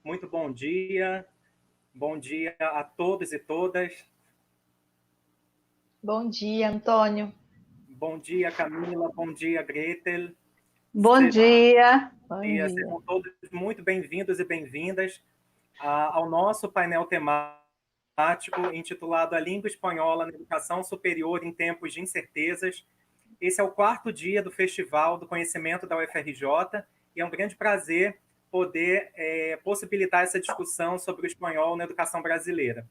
Muito bom dia a todos e todas. Bom dia, Antônio. Bom dia, Camila, bom dia, Gretel. Bom dia. Sejam todos muito bem-vindos e bem-vindas ao nosso painel temático intitulado A Língua Espanhola na Educação Superior em Tempos de Incertezas. Esse é o 4º dia do Festival do Conhecimento da UFRJ e é um grande prazer poder possibilitar essa discussão sobre o espanhol na educação brasileira.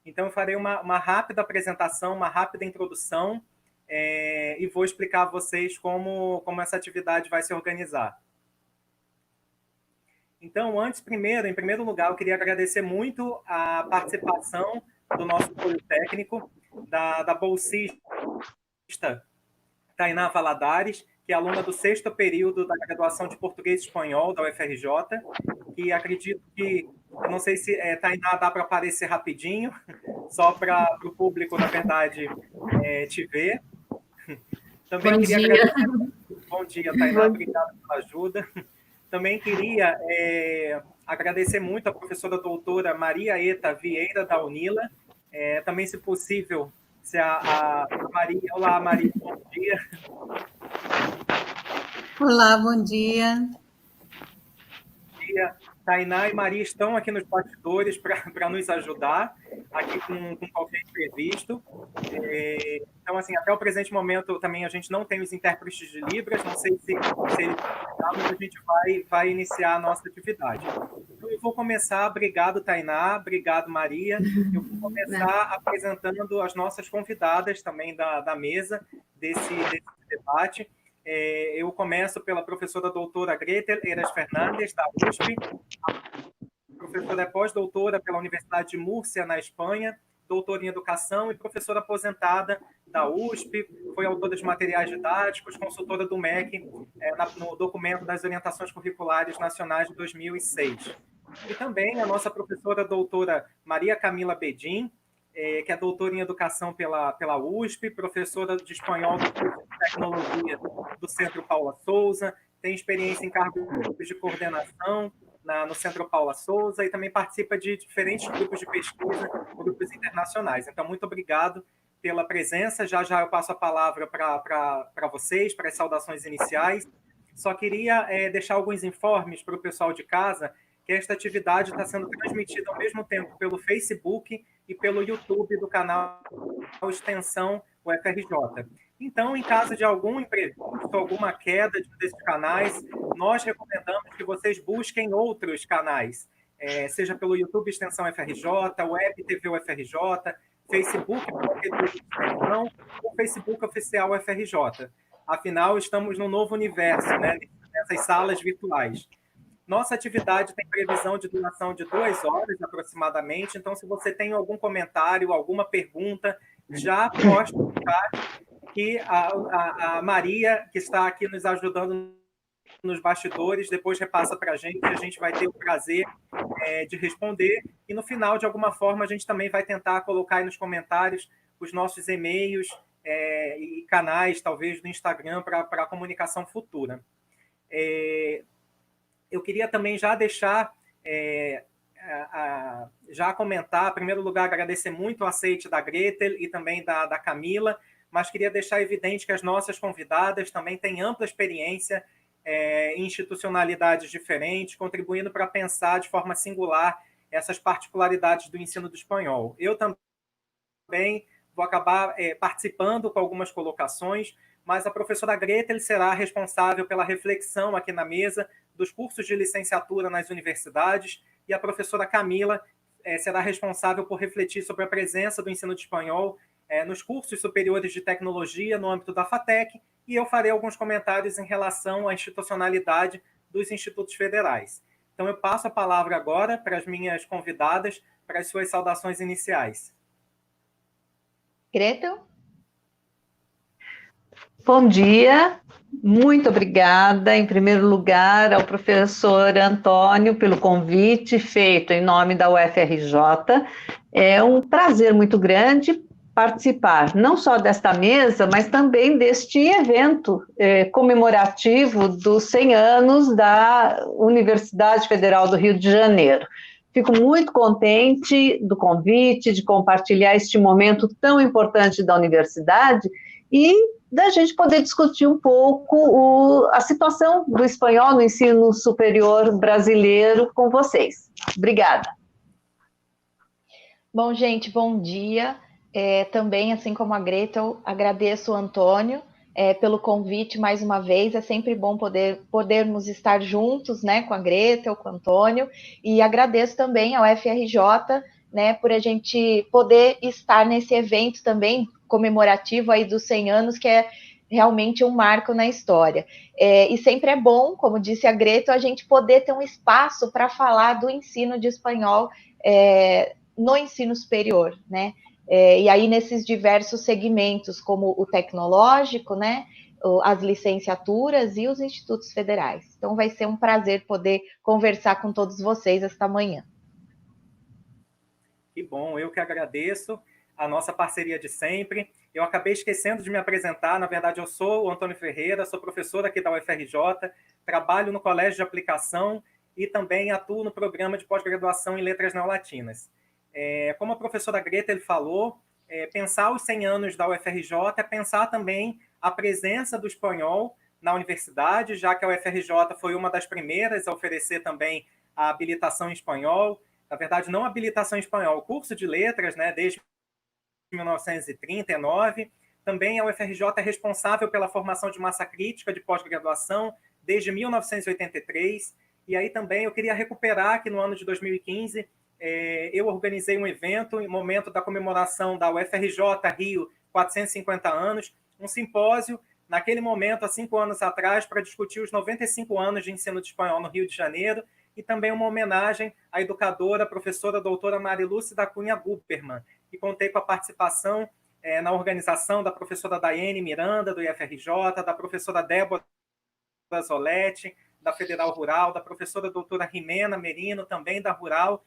Então, eu farei uma rápida apresentação, uma rápida introdução e vou explicar a vocês como essa atividade vai se organizar. Então, em primeiro lugar, eu queria agradecer muito a participação do nosso apoio técnico, da bolsista Tainá Valadares, que é aluna do 6º período da graduação de Português e Espanhol da UFRJ, que acredito que, eu não sei se Tainá dá para aparecer rapidinho, só para o público, na verdade, te ver. Também bom queria dia. agradecer. Bom dia, Tainá, obrigado pela ajuda. Também queria agradecer muito a professora doutora Maria Eta Vieira da UNILA, também, se possível, se a Maria... Olá, Maria, bom dia. Olá, bom dia. Bom dia. Tainá e Maria estão aqui nos bastidores para nos ajudar, aqui com qualquer imprevisto. Então, assim, até o presente momento também a gente não tem os intérpretes de Libras, não sei se mas a gente vai iniciar a nossa atividade. Então, eu vou começar, obrigado, Tainá, obrigado, Maria. Eu vou começar apresentando as nossas convidadas também da mesa desse debate. Eu começo pela professora doutora Gretel Eras Fernandes, da USP, professora pós-doutora pela Universidade de Múrcia, na Espanha, doutora em Educação e professora aposentada da USP, foi autora de materiais didáticos, consultora do MEC no documento das Orientações Curriculares Nacionais de 2006. E também a nossa professora doutora Maria Camila Bedin, que é doutora em Educação pela USP, professora de Espanhol do curso de Tecnologia do Centro Paula Souza, tem experiência em cargos de coordenação no Centro Paula Souza e também participa de diferentes grupos de pesquisa, grupos internacionais. Então, muito obrigado pela presença. Já eu passo a palavra para vocês, para as saudações iniciais. Só queria deixar alguns informes para o pessoal de casa, que esta atividade está sendo transmitida ao mesmo tempo pelo Facebook e pelo YouTube do canal Extensão UFRJ. Então, em caso de algum imprevisto, alguma queda de um desses canais, nós recomendamos que vocês busquem outros canais, seja pelo YouTube Extensão UFRJ, Web TV UFRJ, Facebook Extensão ou Facebook Oficial UFRJ. Afinal, estamos num novo universo, né, nessas salas virtuais. Nossa atividade tem previsão de duração de 2 horas, aproximadamente. Então, se você tem algum comentário, alguma pergunta, já posta no chat que a Maria, que está aqui nos ajudando nos bastidores, depois repassa para a gente vai ter o prazer de responder. E, no final, de alguma forma, a gente também vai tentar colocar aí nos comentários os nossos e-mails e canais, talvez, do Instagram para a comunicação futura. Eu queria também já deixar, já comentar, em primeiro lugar, agradecer muito o aceite da Gretel e também da Camila, mas queria deixar evidente que as nossas convidadas também têm ampla experiência em institucionalidades diferentes, contribuindo para pensar de forma singular essas particularidades do ensino do espanhol. Eu também vou acabar participando com algumas colocações, mas a professora Gretel será responsável pela reflexão aqui na mesa dos cursos de licenciatura nas universidades, e a professora Camila será responsável por refletir sobre a presença do ensino de espanhol nos cursos superiores de tecnologia no âmbito da FATEC, e eu farei alguns comentários em relação à institucionalidade dos institutos federais. Então, eu passo a palavra agora para as minhas convidadas, para as suas saudações iniciais. Gretel? Bom dia, muito obrigada, em primeiro lugar, ao professor Antônio pelo convite feito em nome da UFRJ. É um prazer muito grande participar não só desta mesa, mas também deste evento comemorativo dos 100 anos da Universidade Federal do Rio de Janeiro. Fico muito contente do convite, de compartilhar este momento tão importante da universidade e da gente poder discutir um pouco a situação do espanhol no ensino superior brasileiro com vocês. Obrigada. Bom, gente, bom dia. Também, assim como a Greta, eu agradeço o Antônio pelo convite mais uma vez. É sempre bom podermos estar juntos, né, com a Greta ou com o Antônio. E agradeço também ao FRJ, né, por a gente poder estar nesse evento também comemorativo aí dos 100 anos, que é realmente um marco na história. E sempre é bom, como disse a Greta, a gente poder ter um espaço para falar do ensino de espanhol no ensino superior, né? E aí nesses diversos segmentos, como o tecnológico, né? As licenciaturas e os institutos federais. Então vai ser um prazer poder conversar com todos vocês esta manhã. Que bom, eu que agradeço a nossa parceria de sempre. Eu acabei esquecendo de me apresentar, na verdade eu sou o Antônio Ferreira, sou professor aqui da UFRJ, trabalho no Colégio de Aplicação e também atuo no programa de pós-graduação em Letras Neolatinas. Como a professora Greta ele falou, pensar os 100 anos da UFRJ é pensar também a presença do espanhol na universidade, já que a UFRJ foi uma das primeiras a oferecer também a habilitação em espanhol, na verdade não a habilitação em espanhol, o curso de letras, né, desde 1939, também a UFRJ é responsável pela formação de massa crítica de pós-graduação desde 1983, e aí também eu queria recuperar que no ano de 2015 eu organizei um evento, em momento da comemoração da UFRJ Rio 450 anos, um simpósio, naquele momento, há 5 anos atrás, para discutir os 95 anos de ensino de espanhol no Rio de Janeiro, e também uma homenagem à educadora, professora doutora Marilúcia da Cunha Guperman, e contei com a participação na organização da professora Daiane Miranda, do IFRJ, da professora Débora Zoletti, da Federal Rural, da professora doutora Rimena Merino, também da Rural,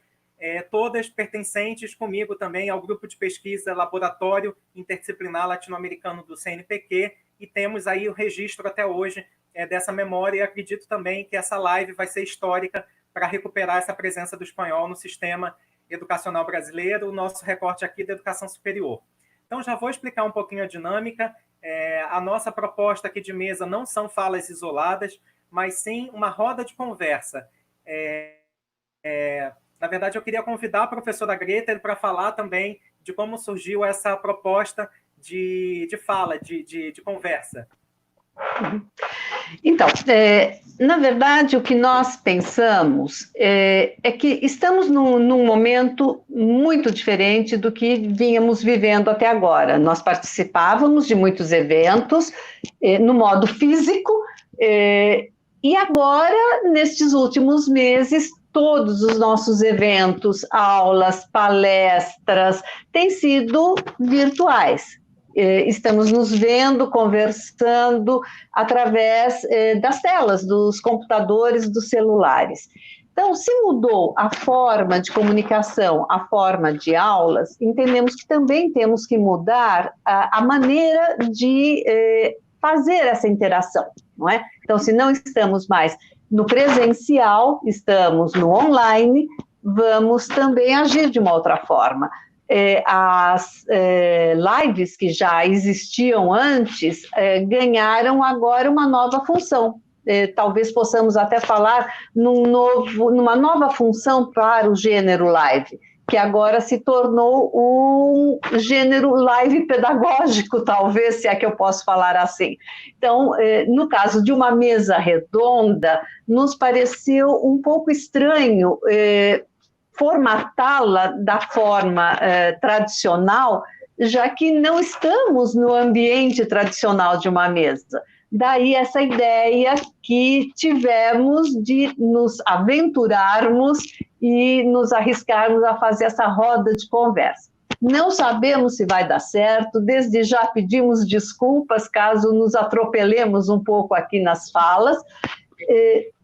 todas pertencentes comigo também ao grupo de pesquisa Laboratório Interdisciplinar Latino-Americano do CNPq, e temos aí o registro até hoje dessa memória, e acredito também que essa live vai ser histórica para recuperar essa presença do espanhol no sistema educacional brasileiro, o nosso recorte aqui da educação superior. Então, já vou explicar um pouquinho a dinâmica. A nossa proposta aqui de mesa não são falas isoladas, mas sim uma roda de conversa. Na verdade, eu queria convidar a professora Greta para falar também de como surgiu essa proposta de fala, de conversa. Então, na verdade, o que nós pensamos é que estamos num momento muito diferente do que vínhamos vivendo até agora. Nós participávamos de muitos eventos no modo físico, e agora, nestes últimos meses, todos os nossos eventos, aulas, palestras, têm sido virtuais. Estamos nos vendo, conversando através das telas, dos computadores, dos celulares. Então, se mudou a forma de comunicação, a forma de aulas, entendemos que também temos que mudar a maneira de fazer essa interação, não é? Então, se não estamos mais no presencial, estamos no online, vamos também agir de uma outra forma. As lives que já existiam antes ganharam agora uma nova função. Talvez possamos até falar numa nova função para o gênero live, que agora se tornou um gênero live pedagógico, talvez, se é que eu posso falar assim. Então, no caso de uma mesa redonda, nos pareceu um pouco estranho formatá-la da forma tradicional, já que não estamos no ambiente tradicional de uma mesa. Daí essa ideia que tivemos de nos aventurarmos e nos arriscarmos a fazer essa roda de conversa. Não sabemos se vai dar certo, desde já pedimos desculpas caso nos atropelemos um pouco aqui nas falas,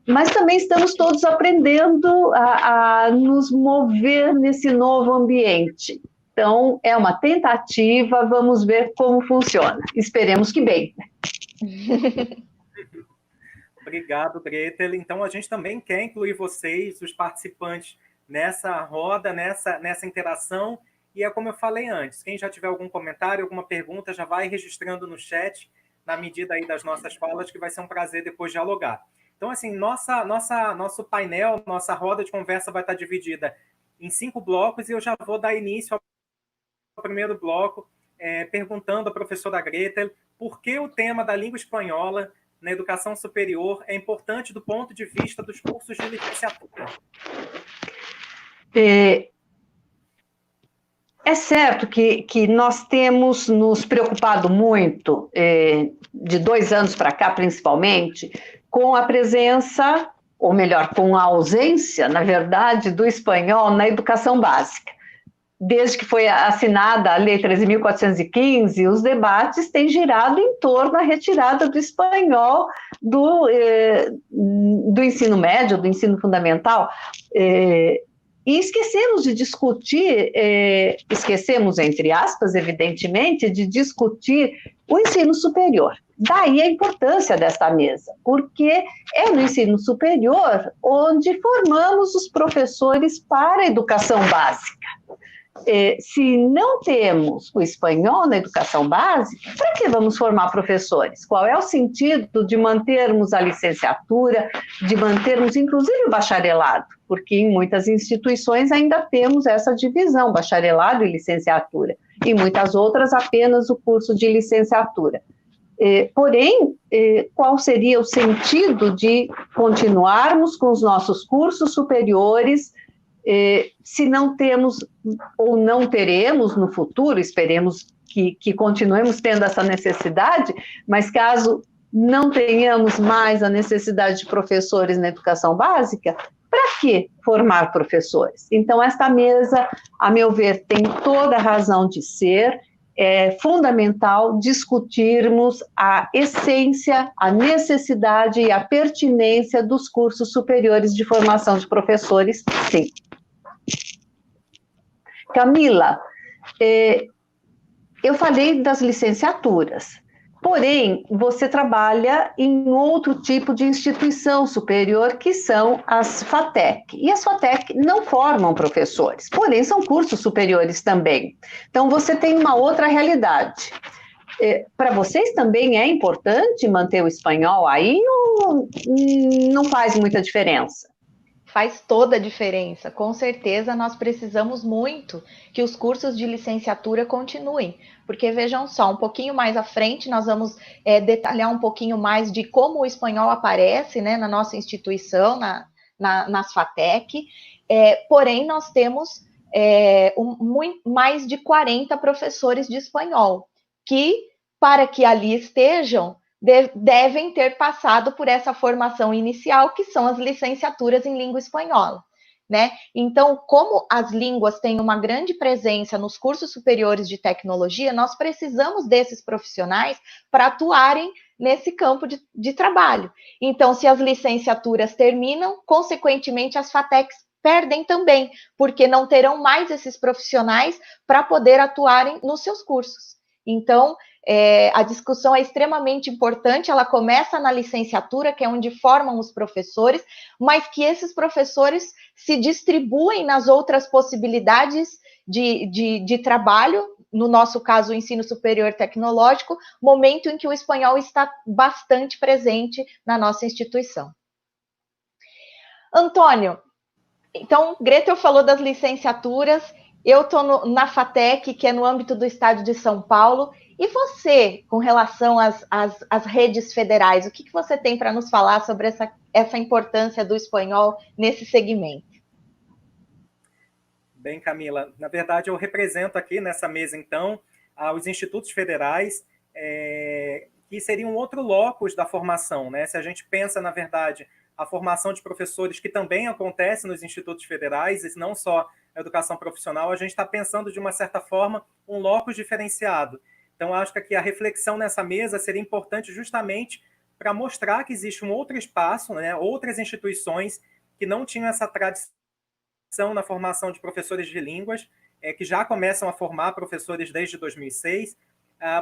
mas também estamos todos aprendendo a nos mover nesse novo ambiente. Então, é uma tentativa, vamos ver como funciona. Esperemos que bem. Obrigado, Gretel. Então, a gente também quer incluir vocês, os participantes, nessa roda, nessa interação. E é como eu falei antes, quem já tiver algum comentário, alguma pergunta, já vai registrando no chat, na medida aí das nossas falas, que vai ser um prazer depois dialogar. Então, assim, nosso painel, nossa roda de conversa vai estar dividida em 5 blocos e eu já vou dar início ao primeiro bloco, perguntando à professora Gretel por que o tema da língua espanhola na educação superior é importante do ponto de vista dos cursos de licenciatura. É certo que nós temos nos preocupado muito, de 2 anos para cá principalmente, com a presença, ou melhor, com a ausência, na verdade, do espanhol na educação básica. Desde que foi assinada a Lei 13.415, os debates têm girado em torno da retirada do espanhol do ensino médio, do ensino fundamental. E esquecemos de discutir, esquecemos, entre aspas, evidentemente, de discutir o ensino superior. Daí a importância desta mesa, porque é no ensino superior onde formamos os professores para a educação básica. Se não temos o espanhol na educação básica, para que vamos formar professores? Qual é o sentido de mantermos a licenciatura, de mantermos inclusive o bacharelado? Porque em muitas instituições ainda temos essa divisão, bacharelado e licenciatura, e muitas outras apenas o curso de licenciatura. Porém, qual seria o sentido de continuarmos com os nossos cursos superiores se não temos ou não teremos no futuro, esperemos que continuemos tendo essa necessidade, mas caso não tenhamos mais a necessidade de professores na educação básica, para que formar professores? Então, esta mesa, a meu ver, tem toda a razão de ser. É fundamental discutirmos a essência, a necessidade e a pertinência dos cursos superiores de formação de professores, sim. Camila, eu falei das licenciaturas, porém, você trabalha em outro tipo de instituição superior, que são as FATEC. E as FATEC não formam professores, porém são cursos superiores também. Então, você tem uma outra realidade. Para vocês também é importante manter o espanhol aí ou não faz muita diferença? Faz toda a diferença. Com certeza, nós precisamos muito que os cursos de licenciatura continuem, porque vejam só, um pouquinho mais à frente nós vamos detalhar um pouquinho mais de como o espanhol aparece, né, na nossa instituição, nas FATEC, porém nós temos mais de 40 professores de espanhol, que, para que ali estejam, devem ter passado por essa formação inicial, que são as licenciaturas em língua espanhola, né? Então, como as línguas têm uma grande presença nos cursos superiores de tecnologia, nós precisamos desses profissionais para atuarem nesse campo de trabalho. Então, se as licenciaturas terminam, consequentemente, as FATECs perdem também, porque não terão mais esses profissionais para poder atuarem nos seus cursos. Então, a discussão é extremamente importante, ela começa na licenciatura, que é onde formam os professores, mas que esses professores se distribuem nas outras possibilidades de trabalho, no nosso caso, o ensino superior tecnológico, momento em que o espanhol está bastante presente na nossa instituição. Antônio, então, Gretel falou das licenciaturas, eu estou na FATEC, que é no âmbito do estado de São Paulo. E você, com relação às redes federais, o que você tem para nos falar sobre essa importância do espanhol nesse segmento? Bem, Camila, na verdade eu represento aqui nessa mesa, então, os institutos federais, que seriam outro locus da formação, né? Se a gente pensa, na verdade, a formação de professores, que também acontece nos institutos federais, e não só a educação profissional, a gente está pensando, de uma certa forma, um locus diferenciado. Então, acho que aqui a reflexão nessa mesa seria importante justamente para mostrar que existe um outro espaço, né, outras instituições que não tinham essa tradição na formação de professores de línguas, que já começam a formar professores desde 2006.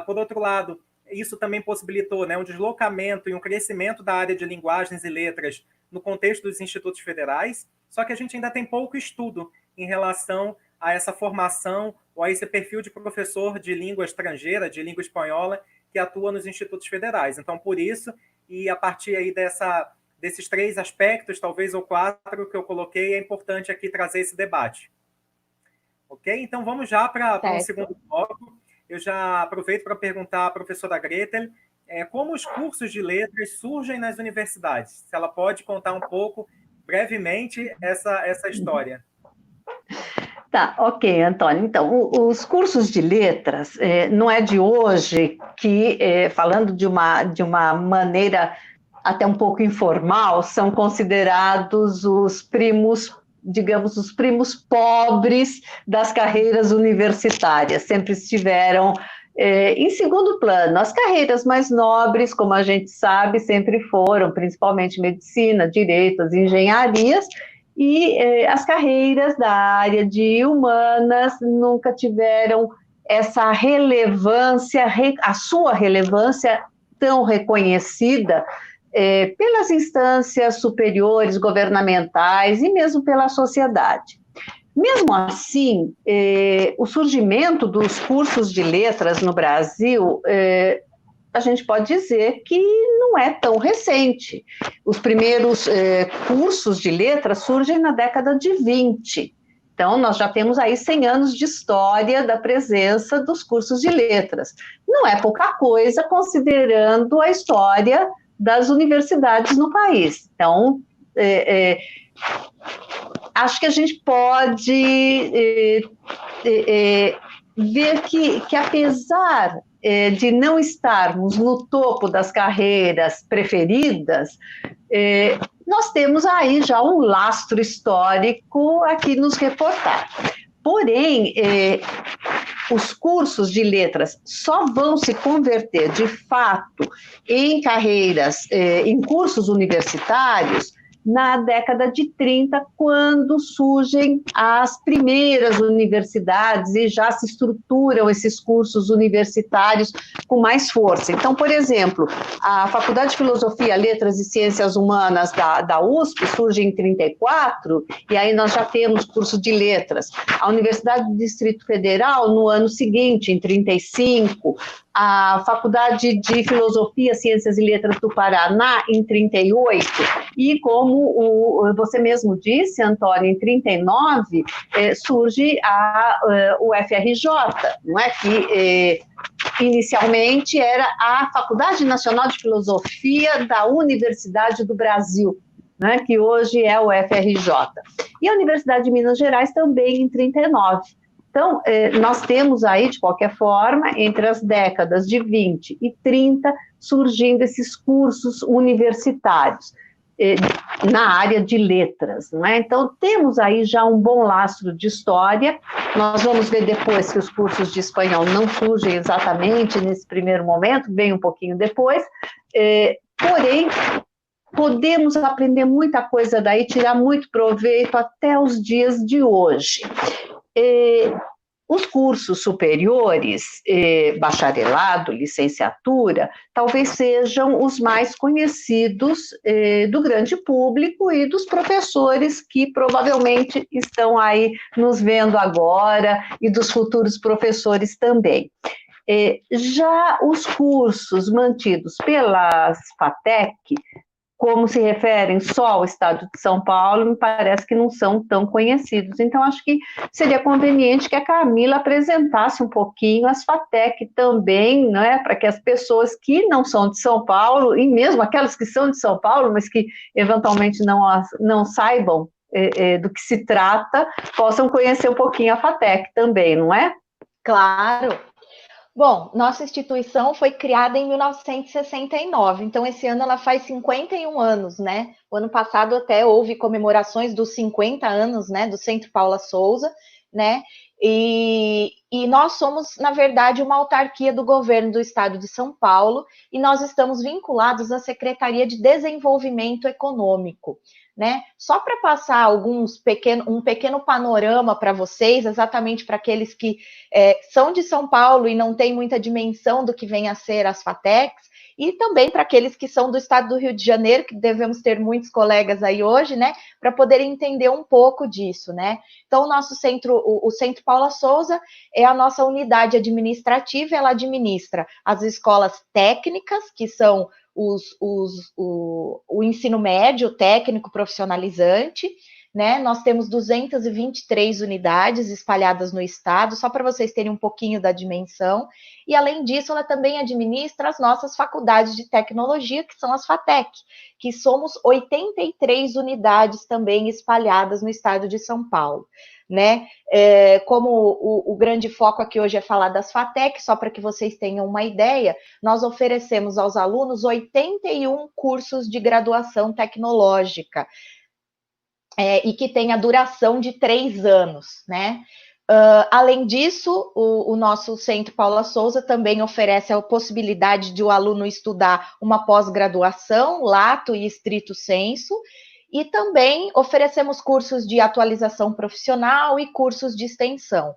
Por outro lado, isso também possibilitou, né, um deslocamento e um crescimento da área de linguagens e letras no contexto dos institutos federais, só que a gente ainda tem pouco estudo em relação a essa formação ou a esse perfil de professor de língua estrangeira, de língua espanhola, que atua nos institutos federais. Então, por isso, e a partir aí desses 3 aspectos, talvez ou 4 que eu coloquei, é importante aqui trazer esse debate. Ok? Então, vamos já para um segundo bloco. Eu já aproveito para perguntar à professora Gretel como os cursos de letras surgem nas universidades. Se ela pode contar um pouco, brevemente, essa história. Tá, ok, Antônio. Então, os cursos de letras, não é de hoje que, falando de uma maneira até um pouco informal, são considerados os primos, digamos, os primos pobres das carreiras universitárias. Sempre estiveram em segundo plano. As carreiras mais nobres, como a gente sabe, sempre foram, principalmente medicina, direito, as engenharias, e as carreiras da área de humanas nunca tiveram essa relevância, a sua relevância tão reconhecida pelas instâncias superiores governamentais e mesmo pela sociedade. Mesmo assim, o surgimento dos cursos de letras no Brasil, a gente pode dizer que não é tão recente. Os primeiros cursos de letras surgem na década de 20. Então, nós já temos aí 100 anos de história da presença dos cursos de letras. Não é pouca coisa, considerando a história das universidades no país. Então, acho que a gente pode ver que apesar de não estarmos no topo das carreiras preferidas, nós temos aí já um lastro histórico a que nos reportar. Porém, os cursos de letras só vão se converter, de fato, em carreiras, em cursos universitários, na década de 30, quando surgem as primeiras universidades e já se estruturam esses cursos universitários com mais força. Então, por exemplo, a Faculdade de Filosofia, Letras e Ciências Humanas da USP surge em 34, e aí nós já temos curso de letras. A Universidade do Distrito Federal, no ano seguinte, em 35, a Faculdade de Filosofia, Ciências e Letras do Paraná, em 38, e como você mesmo disse, Antônio, em 39, surge o FRJ, não é? Que inicialmente era a Faculdade Nacional de Filosofia da Universidade do Brasil, né? Que hoje é o FRJ. E a Universidade de Minas Gerais também em 39. Então, nós temos aí, de qualquer forma, entre as décadas de 20 e 30, surgindo esses cursos universitários na área de letras, não é? Então, temos aí já um bom lastro de história. Nós vamos ver depois que os cursos de espanhol não surgem exatamente nesse primeiro momento, vem um pouquinho depois, porém, podemos aprender muita coisa daí, tirar muito proveito até os dias de hoje. Os cursos superiores, bacharelado, licenciatura, talvez sejam os mais conhecidos do grande público e dos professores que provavelmente estão aí nos vendo agora e dos futuros professores também. Já os cursos mantidos pelas FATEC, como se referem só ao estado de São Paulo, me parece que não são tão conhecidos. Então, acho que seria conveniente que a Camila apresentasse um pouquinho as FATEC também, não é? Para que as pessoas que não são de São Paulo, e mesmo aquelas que são de São Paulo, mas que eventualmente não saibam do que se trata, possam conhecer um pouquinho a FATEC também, não é? Claro. Bom, nossa instituição foi criada em 1969, então esse ano ela faz 51 anos, né? O ano passado até houve comemorações dos 50 anos, né, do Centro Paula Souza, né? E nós somos, na verdade, uma autarquia do governo do estado de São Paulo, e nós estamos vinculados à Secretaria de Desenvolvimento Econômico, né? Só para passar um pequeno panorama para vocês, exatamente para aqueles que são de São Paulo e não têm muita dimensão do que vem a ser as FATECs, e também para aqueles que são do estado do Rio de Janeiro, que devemos ter muitos colegas aí hoje, né, para poderem entender um pouco disso, né? Então, o nosso centro, o Centro Paula Souza, é a nossa unidade administrativa, ela administra as escolas técnicas, que são o ensino médio, técnico profissionalizante, né? Nós temos 223 unidades espalhadas no estado, só para vocês terem um pouquinho da dimensão, e além disso, ela também administra as nossas faculdades de tecnologia, que são as FATEC, que somos 83 unidades também espalhadas no estado de São Paulo, né? Como o grande foco aqui hoje é falar das FATEC, só para que vocês tenham uma ideia, nós oferecemos aos alunos 81 cursos de graduação tecnológica, e que tem a duração de 3 anos, né? Além disso, o nosso Centro Paula Souza também oferece a possibilidade de o aluno estudar uma pós-graduação, lato e estrito sensu, e também oferecemos cursos de atualização profissional e cursos de extensão.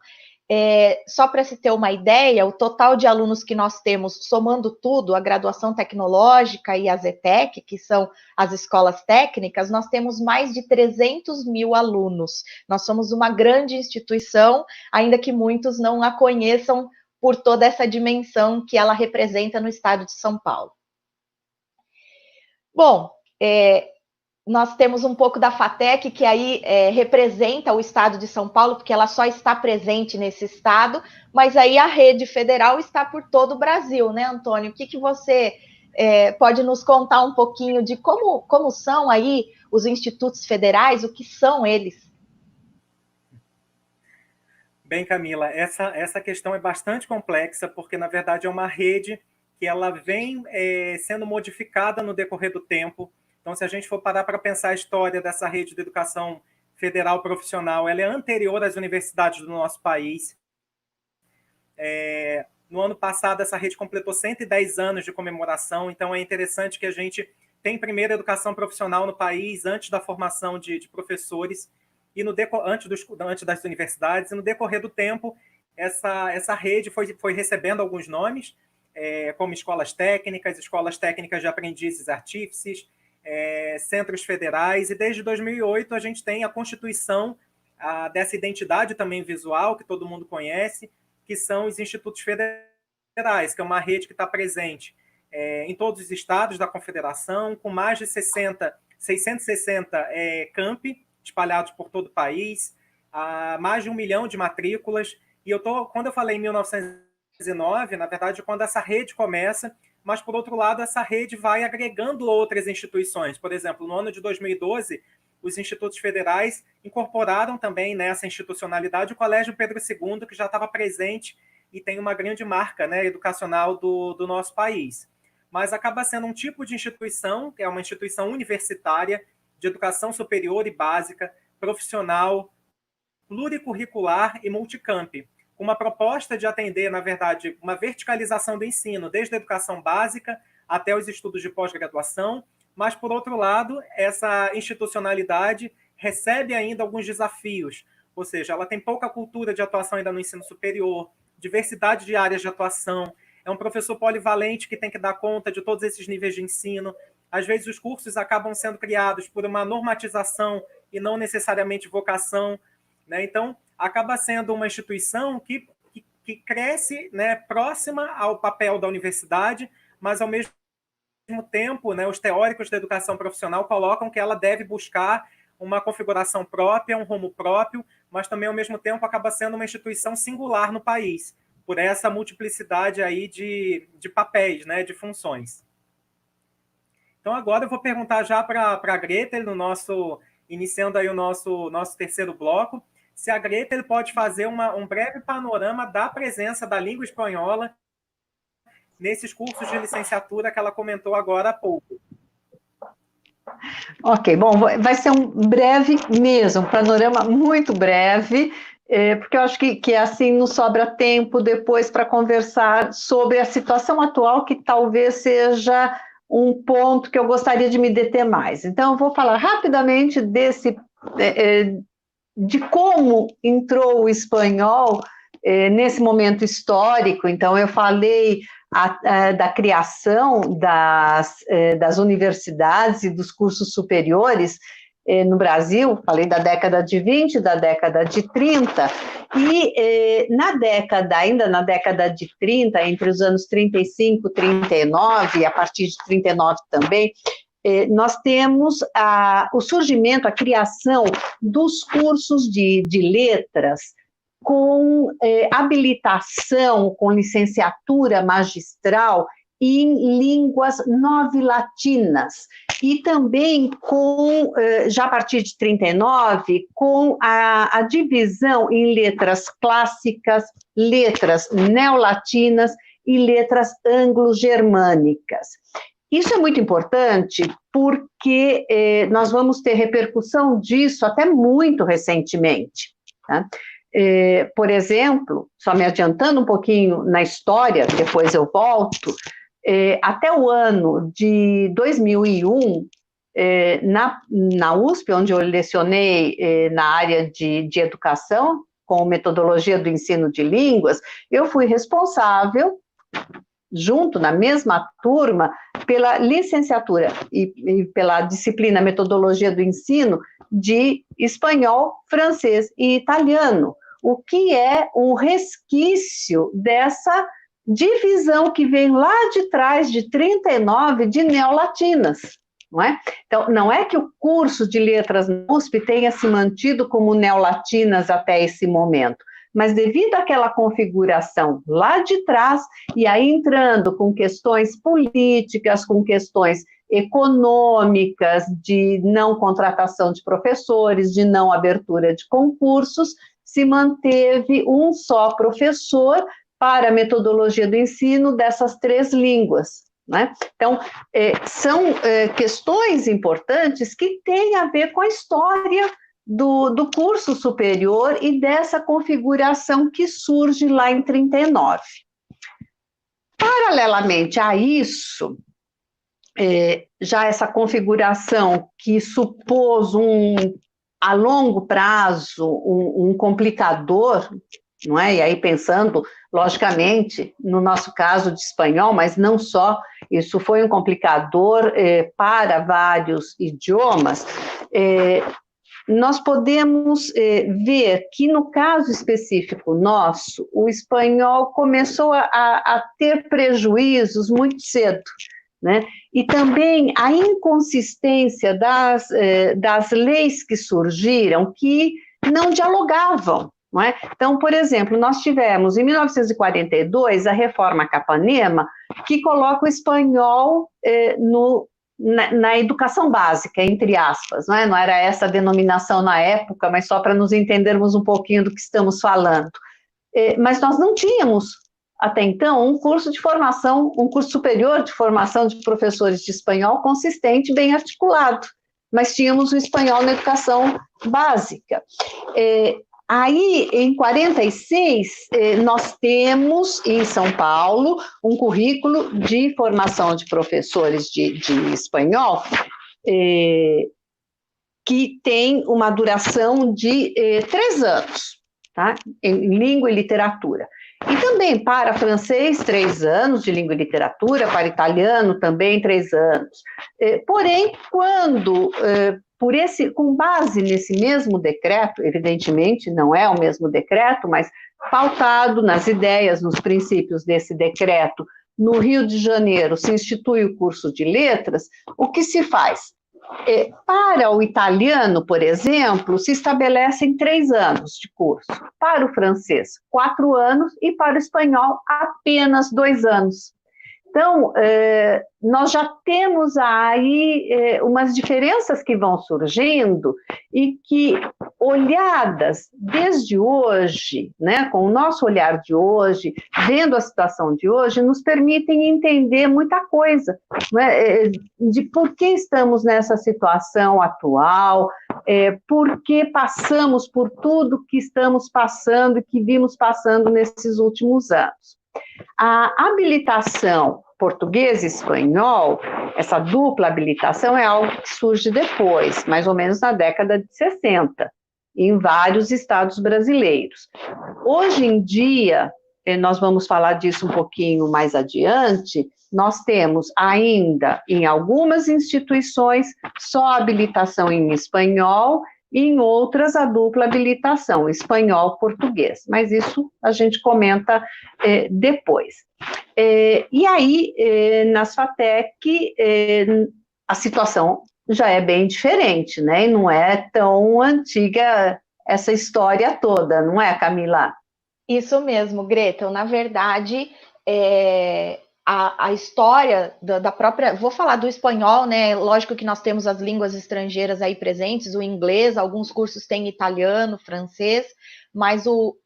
Só para se ter uma ideia, o total de alunos que nós temos, somando tudo, a graduação tecnológica e a ZTEC, que são as escolas técnicas, nós temos mais de 300 mil alunos. Nós somos uma grande instituição, ainda que muitos não a conheçam por toda essa dimensão que ela representa no estado de São Paulo. Bom, nós temos um pouco da FATEC, que aí representa o estado de São Paulo, porque ela só está presente nesse estado, mas aí a rede federal está por todo o Brasil, né, Antônio? O que você pode nos contar um pouquinho de como são aí os institutos federais, o que são eles? Bem, Camila, essa questão é bastante complexa, porque, na verdade, é uma rede que ela vem sendo modificada no decorrer do tempo. Então, se a gente for parar para pensar a história dessa rede de educação federal profissional, ela é anterior às universidades do nosso país. No ano passado, essa rede completou 110 anos de comemoração, então é interessante que a gente tem primeiro educação profissional no país, antes da formação de professores, e antes das universidades, e no decorrer do tempo, essa rede foi recebendo alguns nomes, como escolas técnicas de aprendizes artífices, centros federais, e desde 2008 a gente tem a constituição dessa identidade também visual, que todo mundo conhece, que são os institutos federais, que é uma rede que está presente em todos os estados da confederação, com mais de 660 campi espalhados por todo o país, mais de 1 milhão de matrículas, e quando eu falei em 1909, na verdade, quando essa rede começa, mas, por outro lado, essa rede vai agregando outras instituições. Por exemplo, no ano de 2012, os institutos federais incorporaram também nessa institucionalidade o Colégio Pedro II, que já estava presente e tem uma grande marca, né, educacional do nosso país. Mas acaba sendo um tipo de instituição, que é uma instituição universitária, de educação superior e básica, profissional, pluricurricular e multicamp, com uma proposta de atender, na verdade, uma verticalização do ensino, desde a educação básica até os estudos de pós-graduação, mas, por outro lado, essa institucionalidade recebe ainda alguns desafios, ou seja, ela tem pouca cultura de atuação ainda no ensino superior, diversidade de áreas de atuação, é um professor polivalente que tem que dar conta de todos esses níveis de ensino. Às vezes os cursos acabam sendo criados por uma normatização e não necessariamente vocação, né? Então, acaba sendo uma instituição que cresce, né, próxima ao papel da universidade, mas, ao mesmo tempo, né, os teóricos da educação profissional colocam que ela deve buscar uma configuração própria, um rumo próprio, mas também, ao mesmo tempo, acaba sendo uma instituição singular no país, por essa multiplicidade aí de papéis, né, de funções. Então, agora eu vou perguntar já para a Gretel, iniciando aí o nosso terceiro bloco, se a Gretel pode fazer um breve panorama da presença da língua espanhola nesses cursos de licenciatura que ela comentou agora há pouco. Ok, bom, vai ser um breve mesmo, um panorama muito breve. porque eu acho que assim nos sobra tempo depois para conversar sobre a situação atual, que talvez seja um ponto que eu gostaria de me deter mais. Então, eu vou falar rapidamente de como entrou o espanhol nesse momento histórico. Então, eu falei da criação das universidades e dos cursos superiores no Brasil, falei da década de 20, da década de 30, e ainda na década de 30, entre os anos 35 e 39, e a partir de 39 também, nós temos o surgimento, a criação dos cursos de letras com habilitação, com licenciatura magistral em línguas novilatinas, e também já a partir de 39, com a divisão em letras clássicas, letras neolatinas e letras anglo-germânicas. Isso é muito importante porque nós vamos ter repercussão disso até muito recentemente, tá? Por exemplo, só me adiantando um pouquinho na história, depois eu volto, até o ano de 2001, na USP, onde eu lecionei na área de educação, com metodologia do ensino de línguas, eu fui responsável, junto na mesma turma, pela licenciatura e pela disciplina metodologia do ensino de espanhol, francês e italiano, o que é um resquício dessa divisão que vem lá de trás, de 39, de neolatinas, não é? Então, não é que o curso de letras na USP tenha se mantido como neolatinas até esse momento, mas devido àquela configuração lá de trás, e aí entrando com questões políticas, com questões econômicas, de não contratação de professores, de não abertura de concursos, se manteve um só professor para a metodologia do ensino dessas 3 línguas, né? Então, são questões importantes que têm a ver com a história do curso superior e dessa configuração que surge lá em 39. Paralelamente a isso, já essa configuração que supôs a longo prazo um complicador, não é? E aí pensando, logicamente, no nosso caso de espanhol, mas não só, isso foi um complicador para vários idiomas. Nós podemos ver que, no caso específico nosso, o espanhol começou a ter prejuízos muito cedo, né? E também a inconsistência das leis que surgiram, que não dialogavam, não é? Então, por exemplo, nós tivemos, em 1942, a Reforma Capanema, que coloca o espanhol na educação básica, entre aspas, não é? Não era essa a denominação na época, mas só para nos entendermos um pouquinho do que estamos falando. Mas nós não tínhamos, até então, um curso de formação, um curso superior de formação de professores de espanhol consistente, bem articulado, mas tínhamos o espanhol na educação básica. Aí, em 46, nós temos, em São Paulo, um currículo de formação de professores de espanhol, que tem uma duração de 3 anos, tá? Em língua e literatura. E também para francês, 3 anos de língua e literatura, para italiano também 3 anos. Porém, quando... com base nesse mesmo decreto, evidentemente não é o mesmo decreto, mas pautado nas ideias, nos princípios desse decreto, no Rio de Janeiro se institui o curso de letras, o que se faz? Para o italiano, por exemplo, se estabelecem 3 anos de curso, para o francês 4 anos e para o espanhol apenas 2 anos. Então, nós já temos aí umas diferenças que vão surgindo e que, olhadas desde hoje, né, com o nosso olhar de hoje, vendo a situação de hoje, nos permitem entender muita coisa, né, de por que estamos nessa situação atual, por que passamos por tudo que estamos passando e que vimos passando nesses últimos anos. A habilitação português e espanhol, essa dupla habilitação é algo que surge depois, mais ou menos na década de 60, em vários estados brasileiros. Hoje em dia, nós vamos falar disso um pouquinho mais adiante, nós temos ainda em algumas instituições só habilitação em espanhol, e em outras a dupla habilitação, espanhol-português, mas isso a gente comenta depois. E aí, nas FATEC, a situação já é bem diferente, né? E não é tão antiga essa história toda, não é, Camila? Isso mesmo, Greta. Na verdade, a história da própria... Vou falar do espanhol, né? Lógico que nós temos as línguas estrangeiras aí presentes, o inglês, alguns cursos têm italiano, francês, mas o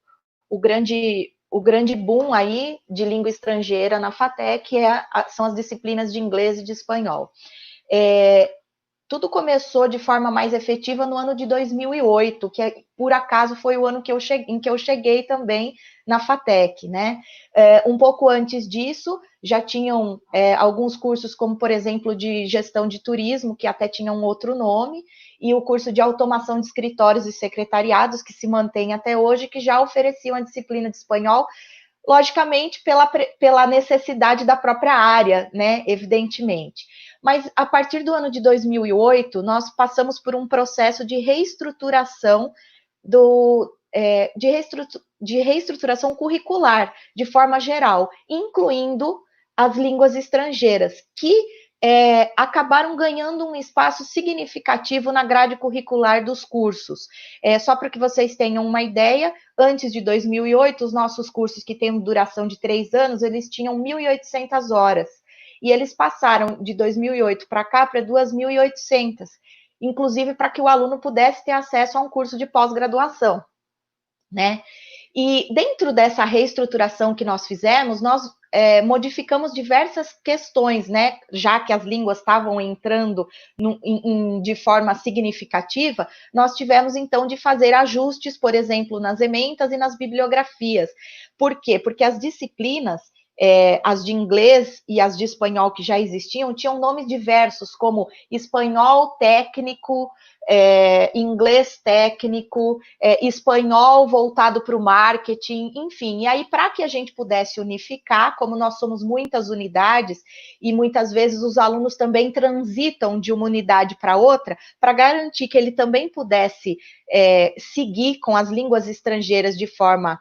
grande boom aí de língua estrangeira na FATEC são as disciplinas de inglês e de espanhol. Tudo começou de forma mais efetiva no ano de 2008, que por acaso foi o ano em que eu cheguei também na FATEC, né? Um pouco antes disso, já tinham alguns cursos, como, por exemplo, de gestão de turismo, que até tinha um outro nome, e o curso de automação de escritórios e secretariados, que se mantém até hoje, que já ofereciam a disciplina de espanhol, logicamente pela necessidade da própria área, né? Evidentemente. Mas a partir do ano de 2008, nós passamos por um processo de reestruturação de reestruturação curricular, de forma geral, incluindo as línguas estrangeiras, que acabaram ganhando um espaço significativo na grade curricular dos cursos. Só para que vocês tenham uma ideia, antes de 2008, os nossos cursos, que têm duração de 3 anos, eles tinham 1.800 horas. E eles passaram de 2008 para cá para 2.800, inclusive para que o aluno pudesse ter acesso a um curso de pós-graduação, né? E dentro dessa reestruturação que nós fizemos, nós modificamos diversas questões, né? Já que as línguas estavam entrando de forma significativa, nós tivemos então de fazer ajustes, por exemplo, nas ementas e nas bibliografias. Por quê? Porque as disciplinas, as de inglês e as de espanhol que já existiam, tinham nomes diversos, como espanhol técnico, inglês técnico, espanhol voltado para o marketing, enfim. E aí, para que a gente pudesse unificar, como nós somos muitas unidades, e muitas vezes os alunos também transitam de uma unidade para outra, para garantir que ele também pudesse seguir com as línguas estrangeiras de forma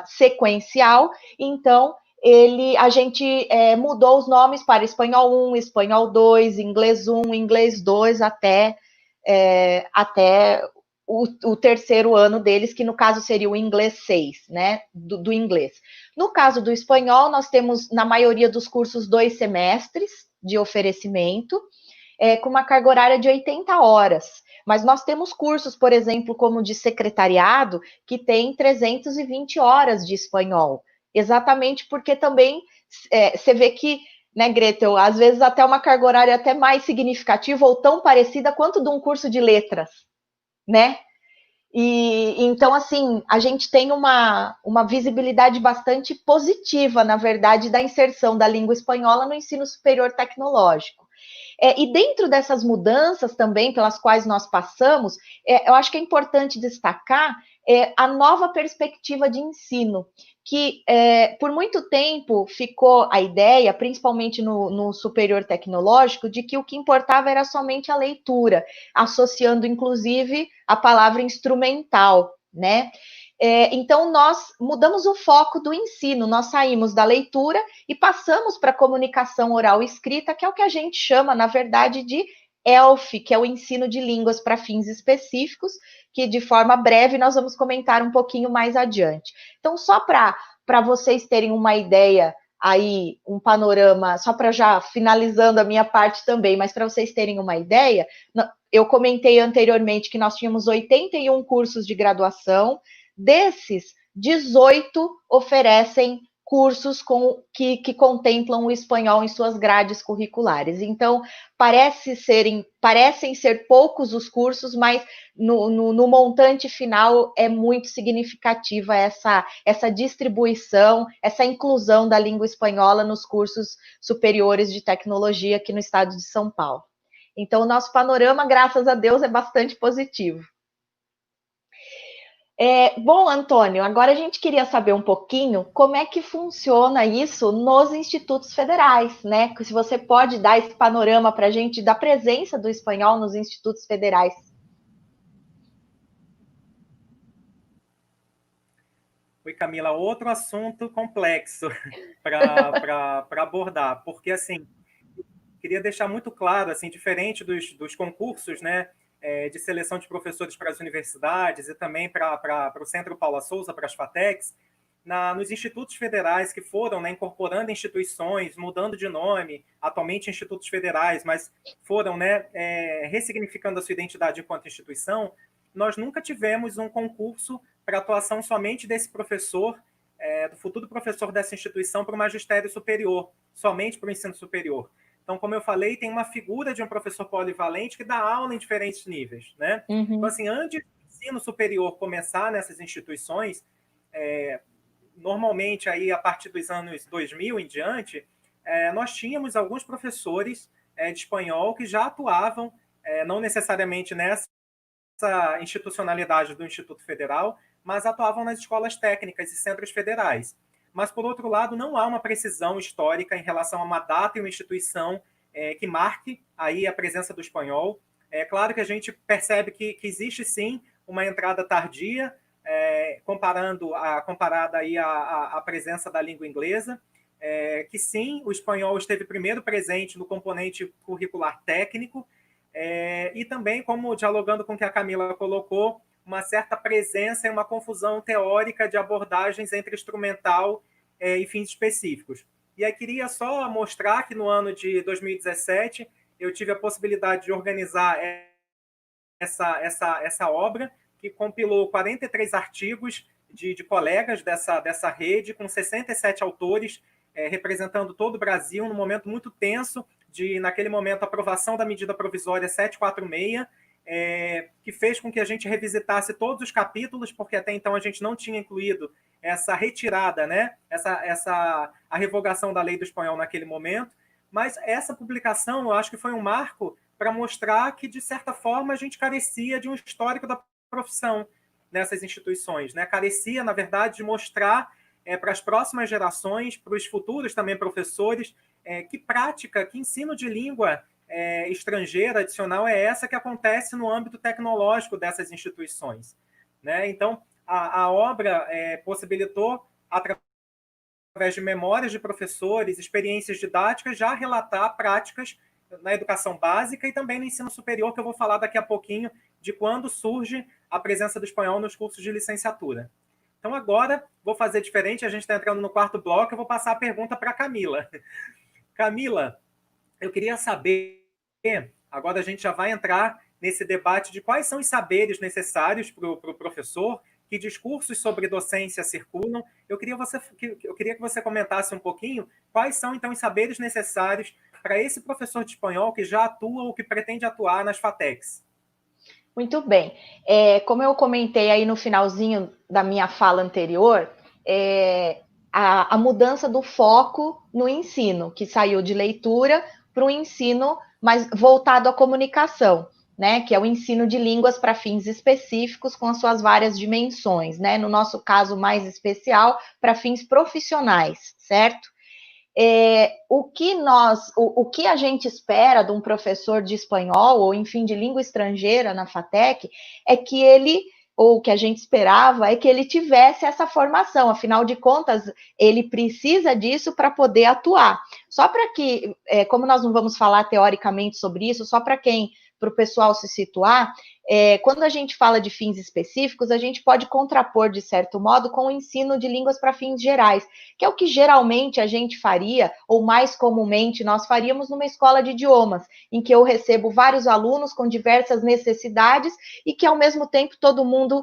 sequencial, então a gente mudou os nomes para espanhol 1, espanhol 2, inglês 1, inglês 2, até o terceiro ano deles, que no caso seria o inglês 6, né, do inglês. No caso do espanhol, nós temos, na maioria dos cursos, 2 semestres de oferecimento, com uma carga horária de 80 horas. Mas nós temos cursos, por exemplo, como de secretariado, que tem 320 horas de espanhol. Exatamente porque também você vê que, né, Gretel, às vezes até uma carga horária até mais significativa ou tão parecida quanto de um curso de letras, né? E então, assim, a gente tem uma visibilidade bastante positiva, na verdade, da inserção da língua espanhola no ensino superior tecnológico. E dentro dessas mudanças também pelas quais nós passamos, eu acho que é importante destacar a nova perspectiva de ensino, que por muito tempo ficou a ideia, principalmente no superior tecnológico, de que o que importava era somente a leitura, associando inclusive a palavra instrumental, né? Então, nós mudamos o foco do ensino, nós saímos da leitura e passamos para a comunicação oral e escrita, que é o que a gente chama, na verdade, de ELF, que é o ensino de línguas para fins específicos, que de forma breve nós vamos comentar um pouquinho mais adiante. Então, só para vocês terem uma ideia aí um panorama, só para já finalizando a minha parte também, mas para vocês terem uma ideia, eu comentei anteriormente que nós tínhamos 81 cursos de graduação, desses, 18 oferecem cursos que contemplam o espanhol em suas grades curriculares. Então, parecem ser poucos os cursos, mas no montante final é muito significativa essa distribuição, essa inclusão da língua espanhola nos cursos superiores de tecnologia aqui no estado de São Paulo. Então, o nosso panorama, graças a Deus, é bastante positivo. Bom, Antônio, agora a gente queria saber um pouquinho como é que funciona isso nos institutos federais, né? Se você pode dar esse panorama para a gente da presença do espanhol nos institutos federais. Oi, Camila, outro assunto complexo para abordar, porque, assim, queria deixar muito claro, assim, diferente dos concursos, né, de seleção de professores para as universidades e também para o Centro Paula Souza, para as FATECs, nos institutos federais que foram, né, incorporando instituições, mudando de nome, atualmente institutos federais, mas foram, né, ressignificando a sua identidade enquanto instituição, nós nunca tivemos um concurso para atuação somente desse professor, do futuro professor dessa instituição para o magistério superior, somente para o ensino superior. Então, como eu falei, tem uma figura de um professor polivalente que dá aula em diferentes níveis, né? Uhum. Então, assim, antes do ensino superior começar nessas instituições, normalmente, aí, a partir dos anos 2000 em diante, nós tínhamos alguns professores de espanhol que já atuavam, não necessariamente nessa institucionalidade do Instituto Federal, mas atuavam nas escolas técnicas e centros federais. Mas, por outro lado, não há uma precisão histórica em relação a uma data e uma instituição que marque aí a presença do espanhol. É claro que a gente percebe que existe, sim, uma entrada tardia, comparada aí à presença da língua inglesa, que, sim, o espanhol esteve primeiro presente no componente curricular técnico, e também, como dialogando com o que a Camila colocou, uma certa presença e uma confusão teórica de abordagens entre instrumental e fins específicos. E aí queria só mostrar que no ano de 2017 eu tive a possibilidade de organizar essa obra, que compilou 43 artigos de colegas dessa rede, com 67 autores, representando todo o Brasil, num momento muito tenso, naquele momento, a aprovação da medida provisória 746, que fez com que a gente revisitasse todos os capítulos, porque até então a gente não tinha incluído essa retirada, né? A revogação da lei do espanhol naquele momento. Mas essa publicação, eu acho que foi um marco para mostrar que, de certa forma, a gente carecia de um histórico da profissão nessas instituições, né? Carecia, na verdade, de mostrar para as próximas gerações, para os futuros também professores, que prática, que ensino de língua estrangeira adicional é essa que acontece no âmbito tecnológico dessas instituições, né? Então, a obra possibilitou, através de memórias de professores, experiências didáticas, já relatar práticas na educação básica e também no ensino superior, que eu vou falar daqui a pouquinho de quando surge a presença do espanhol nos cursos de licenciatura. Então, agora, vou fazer diferente, a gente está entrando no quarto bloco, eu vou passar a pergunta para a Camila. Camila, eu queria saber, agora a gente já vai entrar nesse debate de quais são os saberes necessários para o professor, que discursos sobre docência circulam. Eu queria que você comentasse um pouquinho quais são, então, os saberes necessários para esse professor de espanhol que já atua ou que pretende atuar nas FATECs. Muito bem. Como eu comentei aí no finalzinho da minha fala anterior, a mudança do foco no ensino, que saiu de leitura para um ensino mais voltado à comunicação, né? Que é o ensino de línguas para fins específicos com as suas várias dimensões, né? No nosso caso mais especial, para fins profissionais, certo? O que a gente espera de um professor de espanhol, ou enfim, de língua estrangeira na FATEC, é que ele, ou o que a gente esperava, é que ele tivesse essa formação, afinal de contas, ele precisa disso para poder atuar. Só para que, como nós não vamos falar teoricamente sobre isso, só para o pessoal se situar, quando a gente fala de fins específicos, a gente pode contrapor, de certo modo, com o ensino de línguas para fins gerais, que é o que geralmente a gente faria, ou mais comumente nós faríamos numa escola de idiomas, em que eu recebo vários alunos com diversas necessidades e que, ao mesmo tempo, todo mundo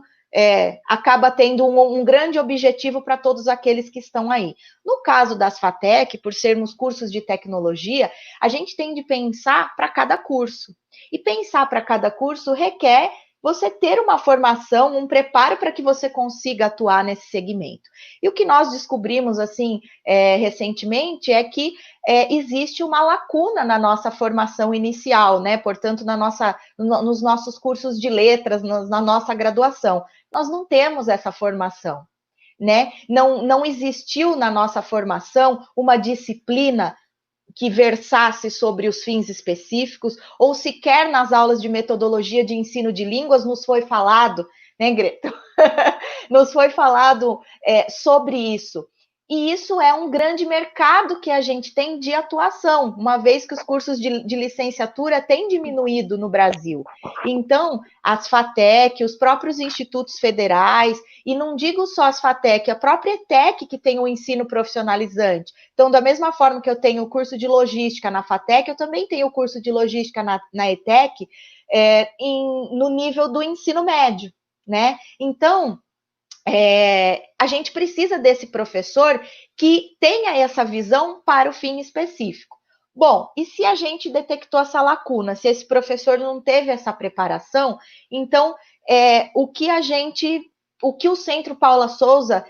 acaba tendo um grande objetivo para todos aqueles que estão aí. No caso das FATEC, por sermos cursos de tecnologia, a gente tem de pensar para cada curso. E pensar para cada curso requer você ter uma formação, um preparo para que você consiga atuar nesse segmento. E o que nós descobrimos, assim, recentemente, é que existe uma lacuna na nossa formação inicial, né? Portanto, nos nossos cursos de letras, na nossa graduação. Nós não temos essa formação, né? Não existiu na nossa formação uma disciplina que versasse sobre os fins específicos, ou sequer nas aulas de metodologia de ensino de línguas nos foi falado, né, Greta? Nos foi falado sobre isso. E isso é um grande mercado que a gente tem de atuação, uma vez que os cursos de licenciatura têm diminuído no Brasil. Então, as FATEC, os próprios institutos federais, e não digo só as FATEC, a própria ETEC, que tem o ensino profissionalizante. Então, da mesma forma que eu tenho o curso de logística na FATEC, eu também tenho o curso de logística na ETEC, no nível do ensino médio, né? Então, a gente precisa desse professor que tenha essa visão para o fim específico. Bom, e se a gente detectou essa lacuna, se esse professor não teve essa preparação, então o que o Centro Paula Souza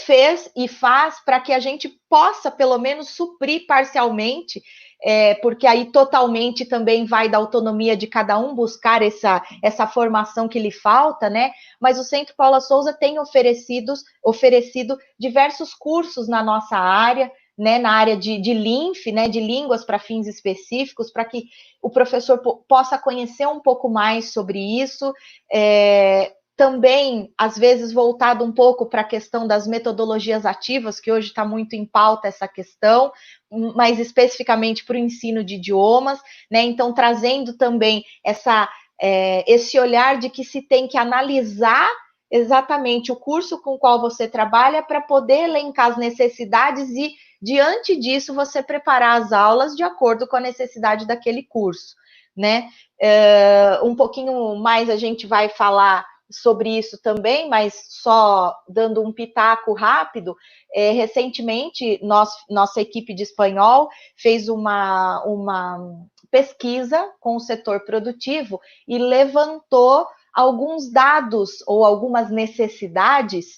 fez e faz para que a gente possa, pelo menos, suprir parcialmente, porque aí totalmente também vai da autonomia de cada um buscar essa formação que lhe falta, né? Mas o Centro Paula Souza tem oferecido diversos cursos na nossa área, né, na área de LINF, né, de línguas para fins específicos, para que o professor possa conhecer um pouco mais sobre isso, também, às vezes, voltado um pouco para a questão das metodologias ativas, que hoje está muito em pauta essa questão, mais especificamente para o ensino de idiomas, né? Então, trazendo também esse olhar de que se tem que analisar exatamente o curso com o qual você trabalha para poder elencar as necessidades e, diante disso, você preparar as aulas de acordo com a necessidade daquele curso, né? Um pouquinho mais a gente vai falar sobre isso também, mas só dando um pitaco rápido, recentemente nossa equipe de espanhol fez uma pesquisa com o setor produtivo e levantou alguns dados ou algumas necessidades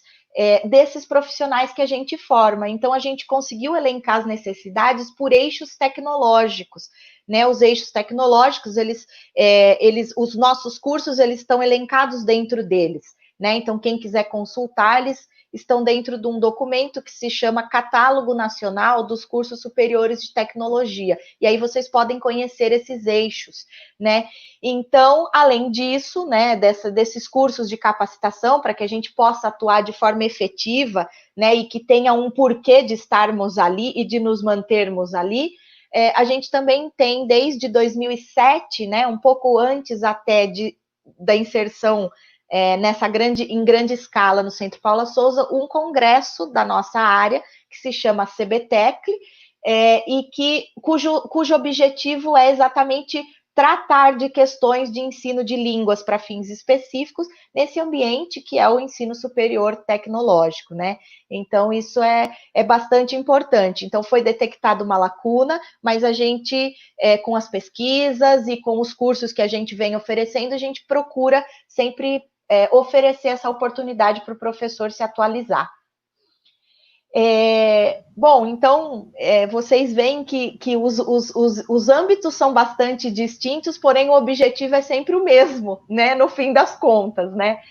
desses profissionais que a gente forma. Então, a gente conseguiu elencar as necessidades por eixos tecnológicos, né? Os eixos tecnológicos, os nossos cursos, eles estão elencados dentro deles, né? Então, quem quiser consultar, eles estão dentro de um documento que se chama Catálogo Nacional dos Cursos Superiores de Tecnologia. E aí vocês podem conhecer esses eixos, né? Então, além disso, né, desses cursos de capacitação, para que a gente possa atuar de forma efetiva, né, e que tenha um porquê de estarmos ali e de nos mantermos ali, a gente também tem, desde 2007, né, um pouco antes até da inserção em grande escala no Centro Paula Souza, um congresso da nossa área, que se chama CBTEC, e cujo objetivo é exatamente tratar de questões de ensino de línguas para fins específicos nesse ambiente que é o ensino superior tecnológico, né? Então, isso é bastante importante. Então, foi detectada uma lacuna, mas a gente, com as pesquisas e com os cursos que a gente vem oferecendo, a gente procura sempre oferecer essa oportunidade para o professor se atualizar. Bom, então, vocês veem que os âmbitos são bastante distintos, porém o objetivo é sempre o mesmo, né, no fim das contas, né?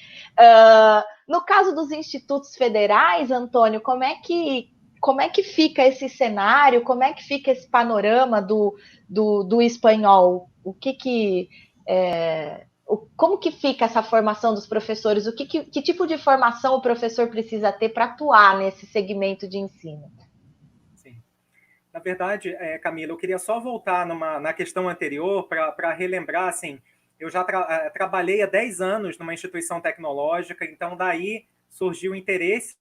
No caso dos institutos federais, Antônio, como é que fica esse cenário, como é que fica esse panorama do espanhol? Como que fica essa formação dos professores? Que tipo de formação o professor precisa ter para atuar nesse segmento de ensino? Sim. Na verdade, Camila, eu queria só voltar na questão anterior para relembrar, assim, eu já trabalhei há 10 anos numa instituição tecnológica, então daí surgiu o interesse,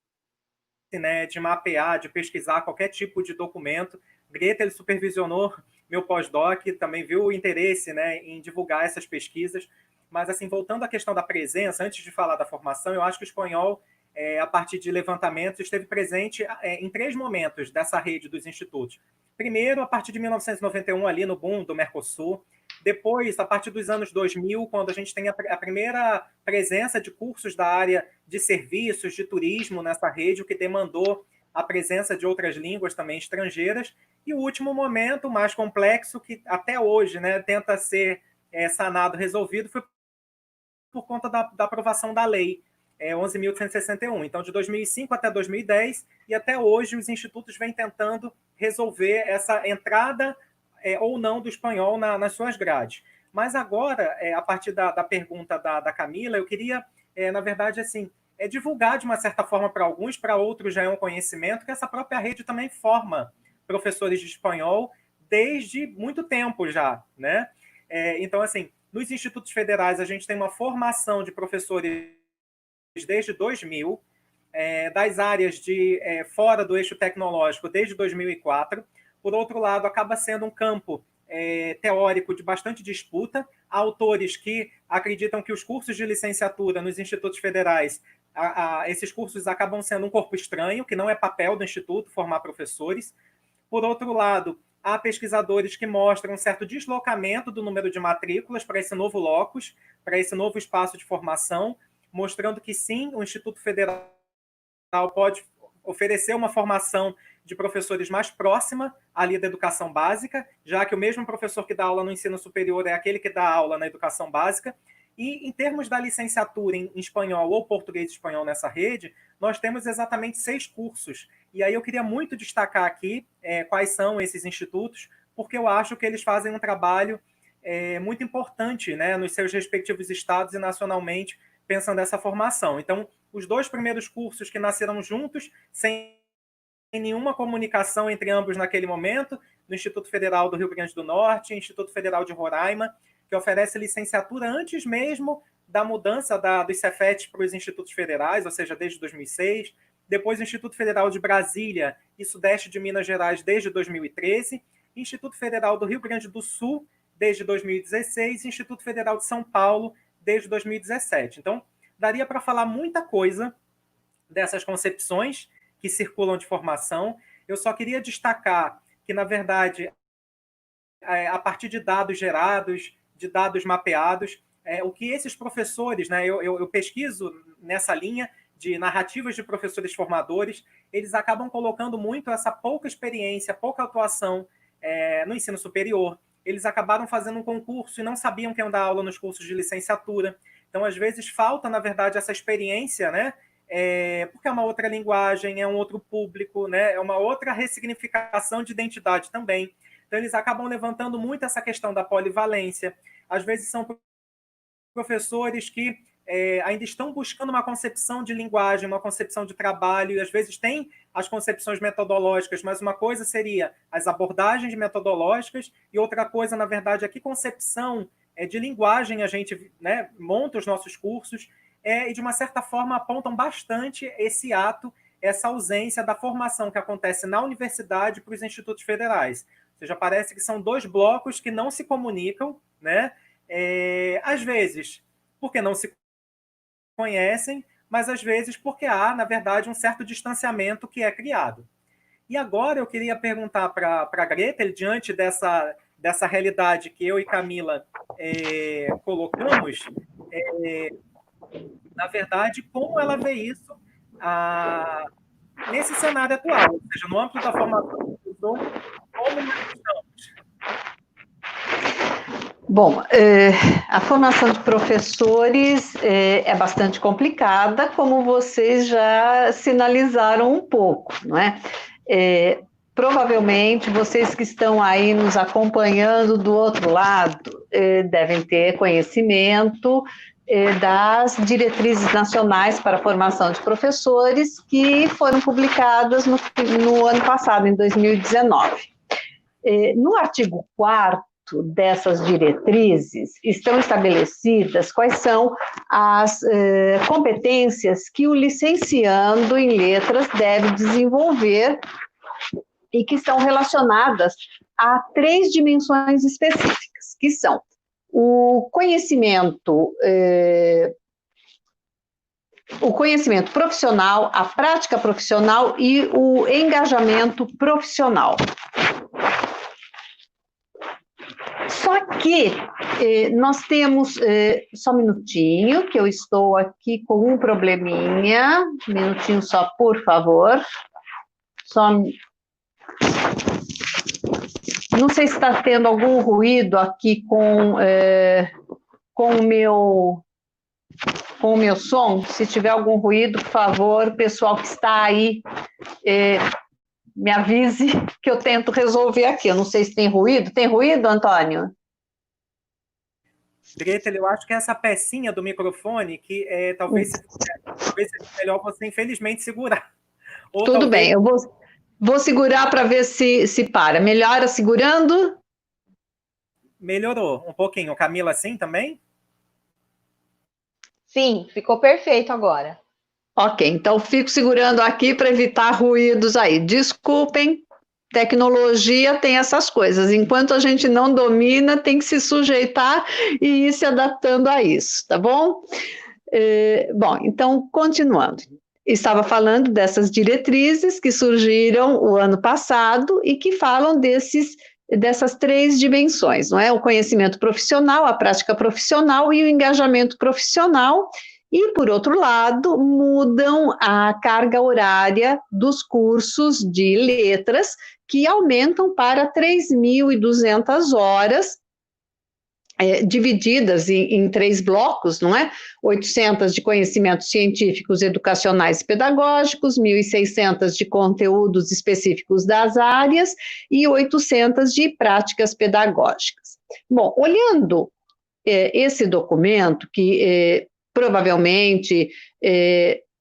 né, de mapear, de pesquisar qualquer tipo de documento. Greta, ele supervisionou meu pós-doc, também viu o interesse, né, em divulgar essas pesquisas. Mas, assim, voltando à questão da presença, antes de falar da formação, eu acho que o espanhol, a partir de levantamentos, esteve presente em 3 momentos dessa rede dos institutos. Primeiro, a partir de 1991, ali no boom do Mercosul. Depois, a partir dos anos 2000, quando a gente tem a primeira presença de cursos da área de serviços, de turismo nessa rede, o que demandou a presença de outras línguas também estrangeiras. E o último momento, mais complexo, que até hoje, né, tenta ser sanado, resolvido, foi por conta da aprovação da lei 11.861. Então, de 2005 até 2010, e até hoje os institutos vêm tentando resolver essa entrada ou não do espanhol nas suas grades. Mas agora, a partir da pergunta da Camila, eu queria, na verdade, assim, divulgar de uma certa forma para alguns, para outros já é um conhecimento, que essa própria rede também forma professores de espanhol desde muito tempo já, né? Então, assim, nos institutos federais a gente tem uma formação de professores desde 2000, das áreas de fora do eixo tecnológico desde 2004. Por outro lado, acaba sendo um campo teórico de bastante disputa. Há autores que acreditam que os cursos de licenciatura nos institutos federais, esses cursos acabam sendo um corpo estranho, que não é papel do instituto formar professores. Por outro lado, há pesquisadores que mostram um certo deslocamento do número de matrículas para esse novo locus, para esse novo espaço de formação, mostrando que sim, o Instituto Federal pode oferecer uma formação de professores mais próxima ali da educação básica, já que o mesmo professor que dá aula no ensino superior é aquele que dá aula na educação básica. E em termos da licenciatura em espanhol ou português e espanhol nessa rede, nós temos exatamente 6 cursos. E aí eu queria muito destacar aqui quais são esses institutos, porque eu acho que eles fazem um trabalho muito importante, né, nos seus respectivos estados e nacionalmente, pensando nessa formação. Então, os 2 primeiros cursos que nasceram juntos, sem nenhuma comunicação entre ambos naquele momento, no Instituto Federal do Rio Grande do Norte, Instituto Federal de Roraima, que oferece licenciatura antes mesmo da mudança dos Cefetes para os institutos federais, ou seja, desde 2006. Depois, o Instituto Federal de Brasília e Sudeste de Minas Gerais, desde 2013. Instituto Federal do Rio Grande do Sul, desde 2016. E Instituto Federal de São Paulo, desde 2017. Então, daria para falar muita coisa dessas concepções que circulam de formação. Eu só queria destacar que, na verdade, a partir de dados gerados, de dados mapeados, o que esses professores, né, eu pesquiso nessa linha de narrativas de professores formadores, eles acabam colocando muito essa pouca experiência, pouca atuação no ensino superior. Eles acabaram fazendo um concurso e não sabiam que iam dar aula nos cursos de licenciatura. Então, às vezes, falta, na verdade, essa experiência, né? Porque é uma outra linguagem, é um outro público, né? É uma outra ressignificação de identidade também. Então, eles acabam levantando muito essa questão da polivalência. Às vezes, são professores que ainda estão buscando uma concepção de linguagem, uma concepção de trabalho, e às vezes têm as concepções metodológicas, mas uma coisa seria as abordagens metodológicas, e outra coisa, na verdade, é que concepção de linguagem a gente, né, monta os nossos cursos, e de uma certa forma apontam bastante esse ato, essa ausência da formação que acontece na universidade para os institutos federais. Ou seja, parece que são 2 blocos que não se comunicam, né? Às vezes, porque não se conhecem, mas às vezes porque há, na verdade, um certo distanciamento que é criado. E agora eu queria perguntar para a Greta, diante dessa realidade que eu e Camila colocamos, na verdade, como ela vê isso nesse cenário atual, ou seja, no âmbito da formação do professor, como nós estamos? Bom, a formação de professores é bastante complicada, como vocês já sinalizaram um pouco, não é? Provavelmente vocês que estão aí nos acompanhando do outro lado devem ter conhecimento das diretrizes nacionais para a formação de professores que foram publicadas no ano passado, em 2019. No artigo 4º, dessas diretrizes estão estabelecidas quais são as competências que o licenciando em letras deve desenvolver e que estão relacionadas a 3 dimensões específicas, que são o conhecimento profissional, a prática profissional e o engajamento profissional. Só que nós temos, só um minutinho, que eu estou aqui com um probleminha, um minutinho só, por favor. Não sei se está tendo algum ruído aqui com o meu som. Se tiver algum ruído, por favor, pessoal que está aí, me avise que eu tento resolver aqui. Eu não sei se tem ruído. Tem ruído, Antônio? Greta, eu acho que essa pecinha do microfone que talvez seja melhor você, infelizmente, segurar. Ou tudo talvez... bem, eu vou segurar para ver se para. Melhora segurando? Melhorou um pouquinho. Camila, assim também? Sim, ficou perfeito agora. Ok, então fico segurando aqui para evitar ruídos aí. Desculpem, tecnologia tem essas coisas. Enquanto a gente não domina, tem que se sujeitar e ir se adaptando a isso, tá bom? Bom, então, continuando. Estava falando dessas diretrizes que surgiram o ano passado e que falam dessas 3 dimensões, não é? O conhecimento profissional, a prática profissional e o engajamento profissional. E, por outro lado, mudam a carga horária dos cursos de letras, que aumentam para 3.200 horas, divididas em 3 blocos, não é? 800 de conhecimentos científicos, educacionais e pedagógicos, 1.600 de conteúdos específicos das áreas e 800 de práticas pedagógicas. Bom, olhando esse documento, que provavelmente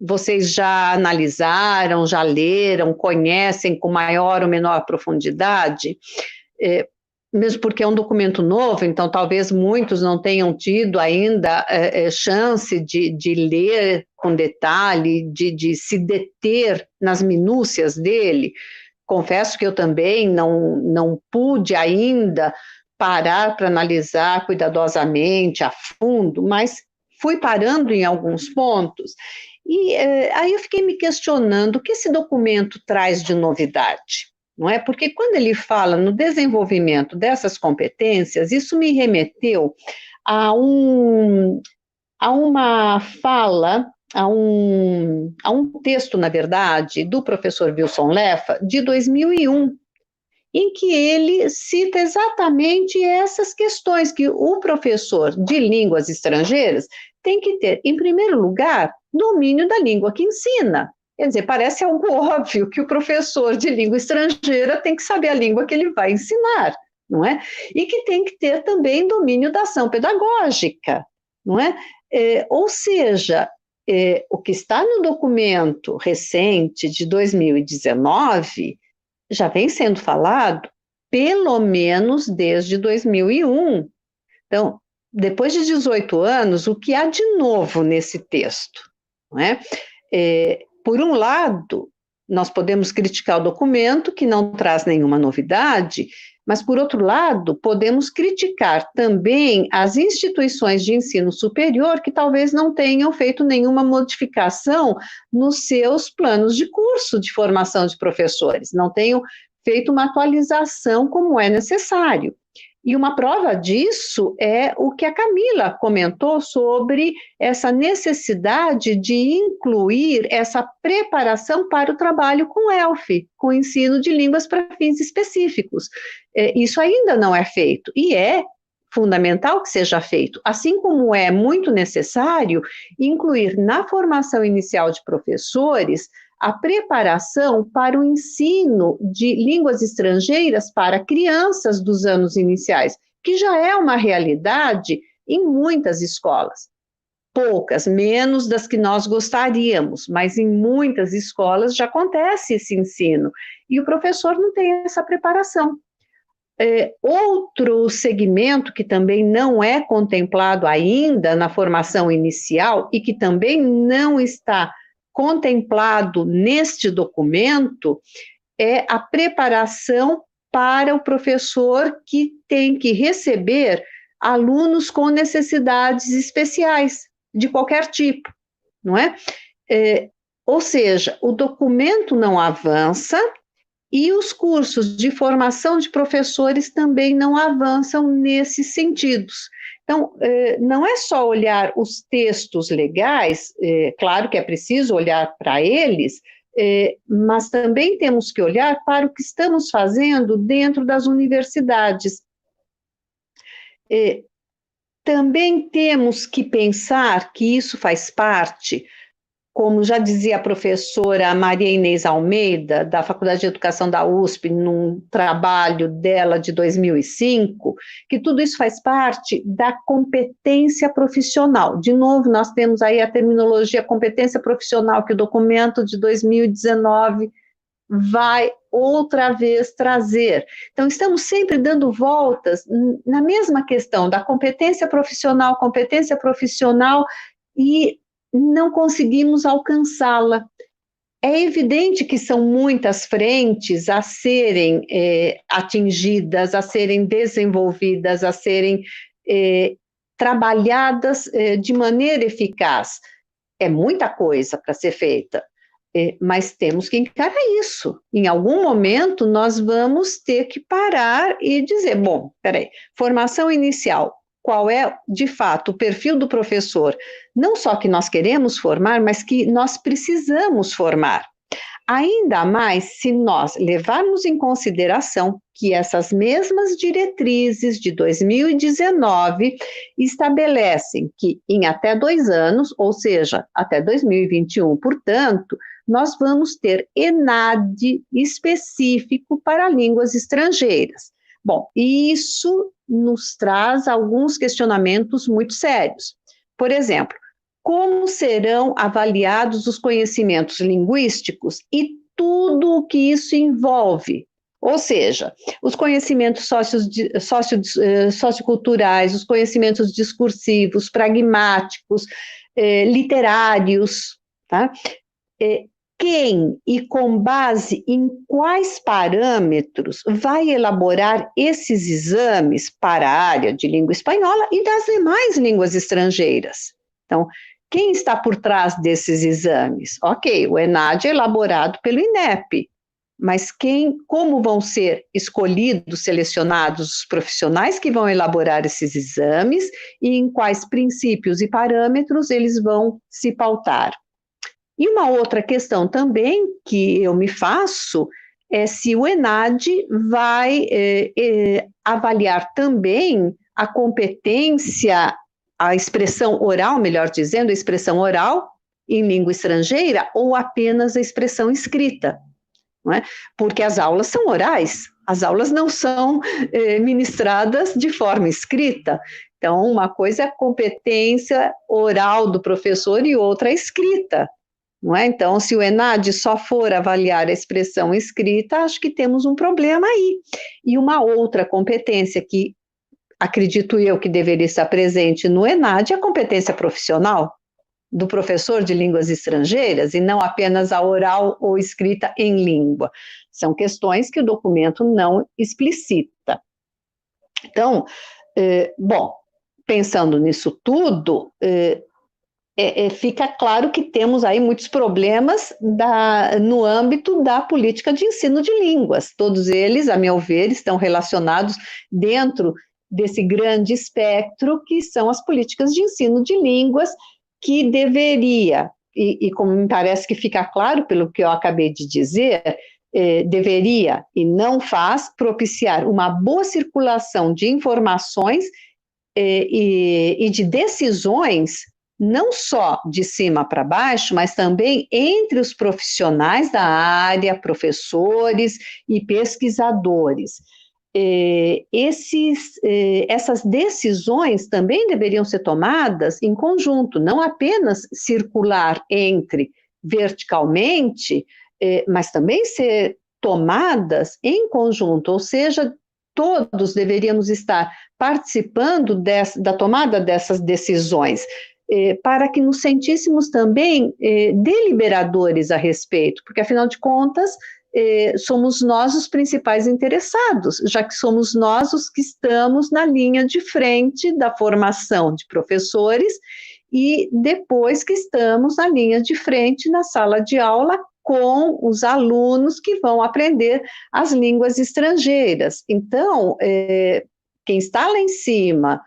vocês já analisaram, já leram, conhecem com maior ou menor profundidade, mesmo porque é um documento novo, então talvez muitos não tenham tido ainda chance de ler com detalhe, de se deter nas minúcias dele. Confesso que eu também não pude ainda parar para analisar cuidadosamente, a fundo, mas fui parando em alguns pontos, e aí eu fiquei me questionando o que esse documento traz de novidade, não é? Porque quando ele fala no desenvolvimento dessas competências, isso me remeteu a uma fala, a um texto, na verdade, do professor Wilson Leffa, de 2001, em que ele cita exatamente essas questões que o professor de línguas estrangeiras tem que ter, em primeiro lugar, domínio da língua que ensina. Quer dizer, parece algo óbvio que o professor de língua estrangeira tem que saber a língua que ele vai ensinar, não é? E que tem que ter também domínio da ação pedagógica, não é? Ou seja, o que está no documento recente de 2019 já vem sendo falado pelo menos desde 2001. Então, depois de 18 anos, o que há de novo nesse texto? Não é? Por um lado, nós podemos criticar o documento, que não traz nenhuma novidade, mas, por outro lado, podemos criticar também as instituições de ensino superior que talvez não tenham feito nenhuma modificação nos seus planos de curso de formação de professores, não tenham feito uma atualização como é necessário. E uma prova disso é o que a Camila comentou sobre essa necessidade de incluir essa preparação para o trabalho com ELF, com o ensino de línguas para fins específicos. Isso ainda não é feito, e é fundamental que seja feito, assim como é muito necessário incluir na formação inicial de professores a preparação para o ensino de línguas estrangeiras para crianças dos anos iniciais, que já é uma realidade em muitas escolas. Poucas, menos das que nós gostaríamos, mas em muitas escolas já acontece esse ensino, e o professor não tem essa preparação. Outro segmento que também não é contemplado ainda na formação inicial e que também não está contemplado neste documento é a preparação para o professor que tem que receber alunos com necessidades especiais, de qualquer tipo, não é? Ou seja, o documento não avança e os cursos de formação de professores também não avançam nesses sentidos. Então, não é só olhar os textos legais, claro que é preciso olhar para eles, mas também temos que olhar para o que estamos fazendo dentro das universidades. Também temos que pensar que isso faz parte, como já dizia a professora Maria Inês Almeida, da Faculdade de Educação da USP, num trabalho dela de 2005, que tudo isso faz parte da competência profissional. De novo, nós temos aí a terminologia competência profissional, que o documento de 2019 vai outra vez trazer. Então, estamos sempre dando voltas na mesma questão da competência profissional, e não conseguimos alcançá-la. É evidente que são muitas frentes a serem atingidas, a serem desenvolvidas, a serem trabalhadas de maneira eficaz. É muita coisa para ser feita, mas temos que encarar isso. Em algum momento, nós vamos ter que parar e dizer, bom, peraí, formação inicial, qual é, de fato, o perfil do professor, não só que nós queremos formar, mas que nós precisamos formar. Ainda mais se nós levarmos em consideração que essas mesmas diretrizes de 2019 estabelecem que em até 2 anos, ou seja, até 2021, portanto, nós vamos ter ENAD específico para línguas estrangeiras. Bom, isso nos traz alguns questionamentos muito sérios. Por exemplo, como serão avaliados os conhecimentos linguísticos e tudo o que isso envolve? Ou seja, os conhecimentos socioculturais, os conhecimentos discursivos, pragmáticos, literários, tá? Quem e com base em quais parâmetros vai elaborar esses exames para a área de língua espanhola e das demais línguas estrangeiras? Então, quem está por trás desses exames? Ok, o ENAD é elaborado pelo INEP, mas como vão ser escolhidos, selecionados os profissionais que vão elaborar esses exames e em quais princípios e parâmetros eles vão se pautar? E uma outra questão também que eu me faço é se o ENAD vai avaliar também a competência, a expressão oral, melhor dizendo, a expressão oral em língua estrangeira ou apenas a expressão escrita, não é? Porque as aulas são orais, as aulas não são ministradas de forma escrita. Então, uma coisa é a competência oral do professor e outra a escrita. Não é? Então, se o ENAD só for avaliar a expressão escrita, acho que temos um problema aí. E uma outra competência que acredito eu que deveria estar presente no ENAD é a competência profissional do professor de línguas estrangeiras e não apenas a oral ou escrita em língua. São questões que o documento não explicita. Então, bom, pensando nisso tudo, fica claro que temos aí muitos problemas no âmbito da política de ensino de línguas. Todos eles, a meu ver, estão relacionados dentro desse grande espectro que são as políticas de ensino de línguas, que deveria, e como me parece que fica claro pelo que eu acabei de dizer, deveria e não faz propiciar uma boa circulação de informações e de decisões, não só de cima para baixo, mas também entre os profissionais da área, professores e pesquisadores. Essas decisões também deveriam ser tomadas em conjunto, não apenas circular verticalmente, mas também ser tomadas em conjunto, ou seja, todos deveríamos estar participando da tomada dessas decisões, para que nos sentíssemos também deliberadores a respeito, porque, afinal de contas, somos nós os principais interessados, já que somos nós os que estamos na linha de frente da formação de professores e depois que estamos na linha de frente na sala de aula com os alunos que vão aprender as línguas estrangeiras. Então, quem está lá em cima,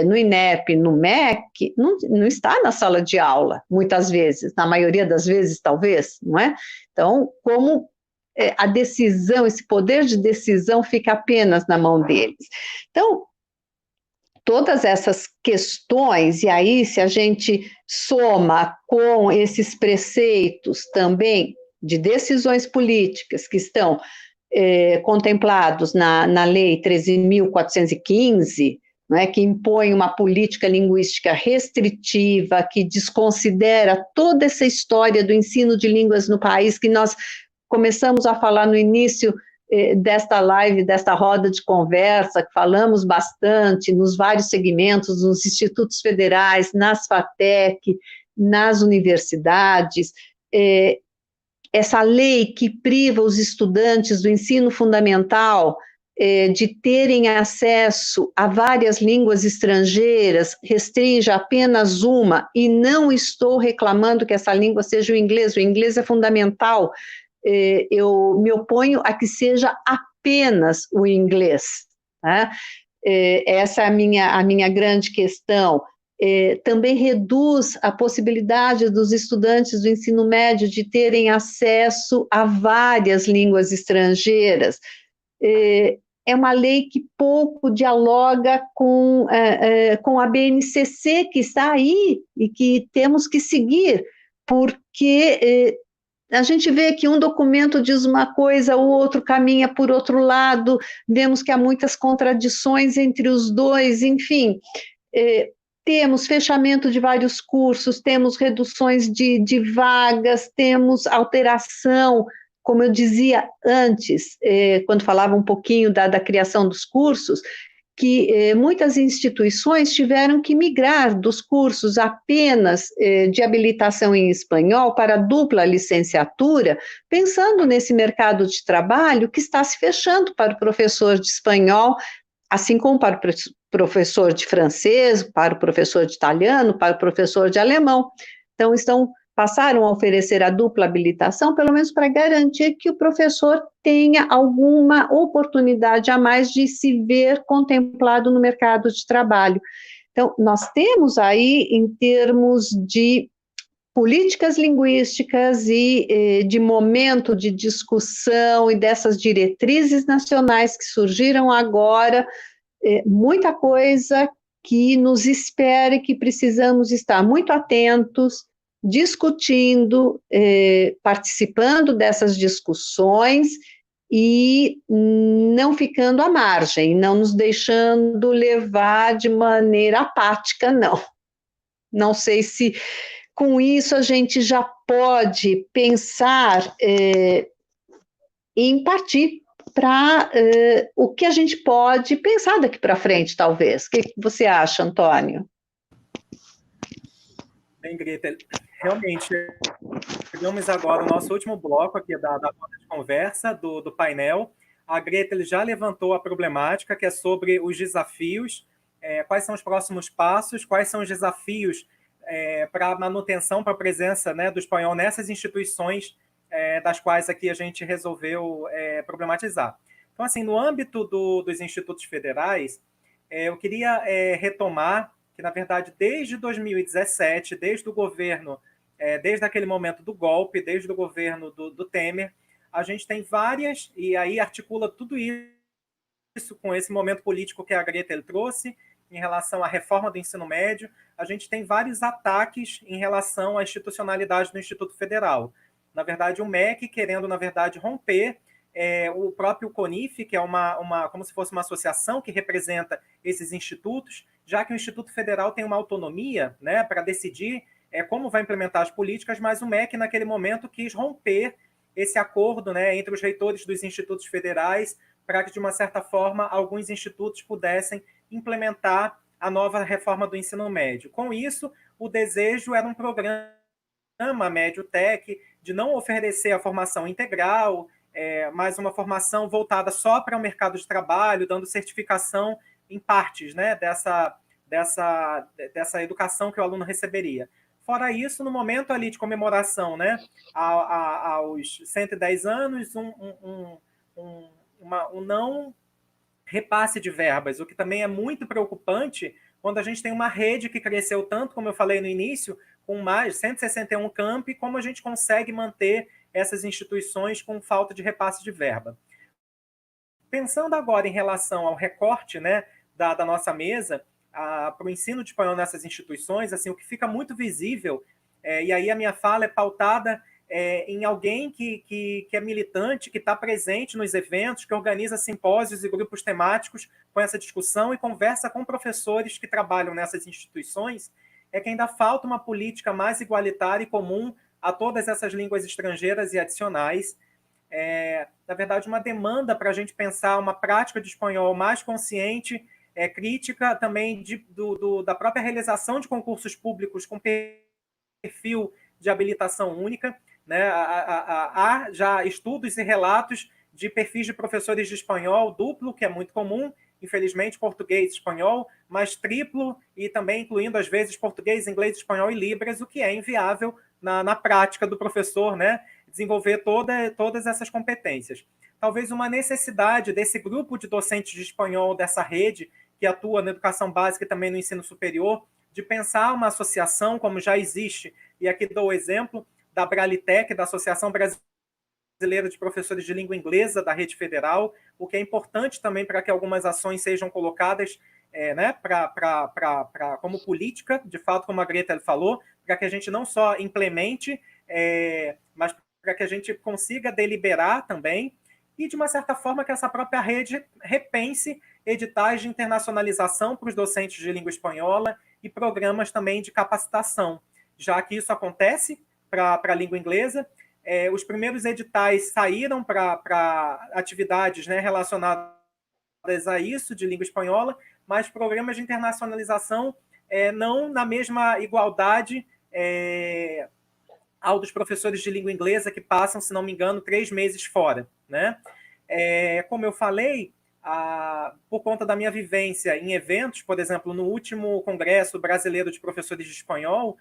no INEP, no MEC, não está na sala de aula, muitas vezes, na maioria das vezes, talvez, não é? Então, como a decisão, esse poder de decisão fica apenas na mão deles. Então, todas essas questões, e aí se a gente soma com esses preceitos também de decisões políticas que estão contemplados na Lei 13.415, né, que impõe uma política linguística restritiva, que desconsidera toda essa história do ensino de línguas no país, que nós começamos a falar no início desta live, desta roda de conversa, que falamos bastante nos vários segmentos, nos institutos federais, nas FATEC, nas universidades, essa lei que priva os estudantes do ensino fundamental de terem acesso a várias línguas estrangeiras, restringe apenas uma, e não estou reclamando que essa língua seja o inglês é fundamental, eu me oponho a que seja apenas o inglês, né? Essa é a minha grande questão. Também reduz a possibilidade dos estudantes do ensino médio de terem acesso a várias línguas estrangeiras. É uma lei que pouco dialoga com a BNCC, que está aí e que temos que seguir, porque a gente vê que um documento diz uma coisa, o outro caminha por outro lado, vemos que há muitas contradições entre os dois, enfim, temos fechamento de vários cursos, temos reduções de vagas, temos alteração, como eu dizia antes, quando falava um pouquinho da criação dos cursos, que muitas instituições tiveram que migrar dos cursos apenas de habilitação em espanhol para dupla licenciatura, pensando nesse mercado de trabalho que está se fechando para o professor de espanhol, assim como para o professor de francês, para o professor de italiano, para o professor de alemão. Então, passaram a oferecer a dupla habilitação, pelo menos para garantir que o professor tenha alguma oportunidade a mais de se ver contemplado no mercado de trabalho. Então, nós temos aí, em termos de políticas linguísticas e de momento de discussão e dessas diretrizes nacionais que surgiram agora, muita coisa que nos espera e que precisamos estar muito atentos, discutindo, participando dessas discussões e não ficando à margem, não nos deixando levar de maneira apática, não. Não sei se com isso a gente já pode pensar em partir para o que a gente pode pensar daqui para frente, talvez. O que você acha, Antônio? Bem, Greta, realmente, chegamos agora no nosso último bloco aqui da roda de conversa do painel. A Greta já levantou a problemática, que é sobre os desafios, quais são os próximos passos, quais são os desafios para a manutenção, para a presença, né, do espanhol nessas instituições das quais aqui a gente resolveu problematizar. Então, assim, no âmbito dos institutos federais, eu queria retomar que, na verdade, desde 2017, desde o governo, desde aquele momento do golpe, desde o governo do Temer, a gente tem várias, e aí articula tudo isso com esse momento político que a Greta trouxe, em relação à reforma do ensino médio, a gente tem vários ataques em relação à institucionalidade do Instituto Federal. Na verdade, o MEC querendo, na verdade, romper o próprio CONIF, que é como se fosse uma associação que representa esses institutos, já que o Instituto Federal tem uma autonomia, né, para decidir como vai implementar as políticas, mas o MEC, naquele momento, quis romper esse acordo, né, entre os reitores dos institutos federais para que, de uma certa forma, alguns institutos pudessem implementar a nova reforma do ensino médio. Com isso, o desejo era um programa médio tech, de não oferecer a formação integral, mas uma formação voltada só para o mercado de trabalho, dando certificação em partes, né, dessa educação que o aluno receberia. Fora isso, no momento ali de comemoração, né, aos 110 anos, um não repasse de verbas, o que também é muito preocupante quando a gente tem uma rede que cresceu tanto, como eu falei no início, com mais de 161 campi, como a gente consegue manter essas instituições com falta de repasse de verba. Pensando agora em relação ao recorte, né, da nossa mesa, para o ensino de espanhol nessas instituições, assim, o que fica muito visível, e aí a minha fala é pautada em alguém que é militante, que está presente nos eventos, que organiza simpósios e grupos temáticos com essa discussão e conversa com professores que trabalham nessas instituições, é que ainda falta uma política mais igualitária e comum a todas essas línguas estrangeiras e adicionais. Na verdade, uma demanda para a gente pensar uma prática de espanhol mais consciente, crítica também da própria realização de concursos públicos com perfil de habilitação única, né? Há já estudos e relatos de perfis de professores de espanhol duplo, que é muito comum, infelizmente, português e espanhol, mas triplo e também incluindo, às vezes, português, inglês, espanhol e libras, o que é inviável na prática do professor, né? Desenvolver todas essas competências. Talvez uma necessidade desse grupo de docentes de espanhol, dessa rede que atua na educação básica e também no ensino superior, de pensar uma associação, como já existe, e aqui dou o exemplo da Bralitec, da Associação Brasileira de Professores de Língua Inglesa, da Rede Federal, o que é importante também para que algumas ações sejam colocadas né, como política, de fato, como a Greta falou, para que a gente não só implemente, mas para que a gente consiga deliberar também, e de uma certa forma que essa própria rede repense editais de internacionalização para os docentes de língua espanhola e programas também de capacitação, já que isso acontece para a língua inglesa. Os primeiros editais saíram para atividades, né, relacionadas a isso, de língua espanhola, mas programas de internacionalização não na mesma igualdade ao dos professores de língua inglesa, que passam, se não me engano, 3 meses fora, né? Como eu falei, por conta da minha vivência em eventos, por exemplo, no último Congresso Brasileiro de Professores de Espanhol,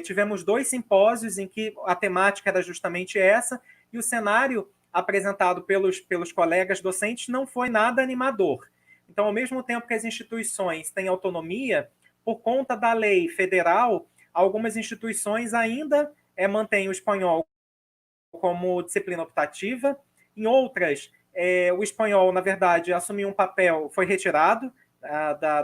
tivemos 2 simpósios em que a temática era justamente essa, e o cenário apresentado pelos colegas docentes não foi nada animador. Então, ao mesmo tempo que as instituições têm autonomia, por conta da lei federal, algumas instituições ainda mantêm o espanhol como disciplina optativa, em outras, o espanhol, na verdade, assumiu um papel, foi retirado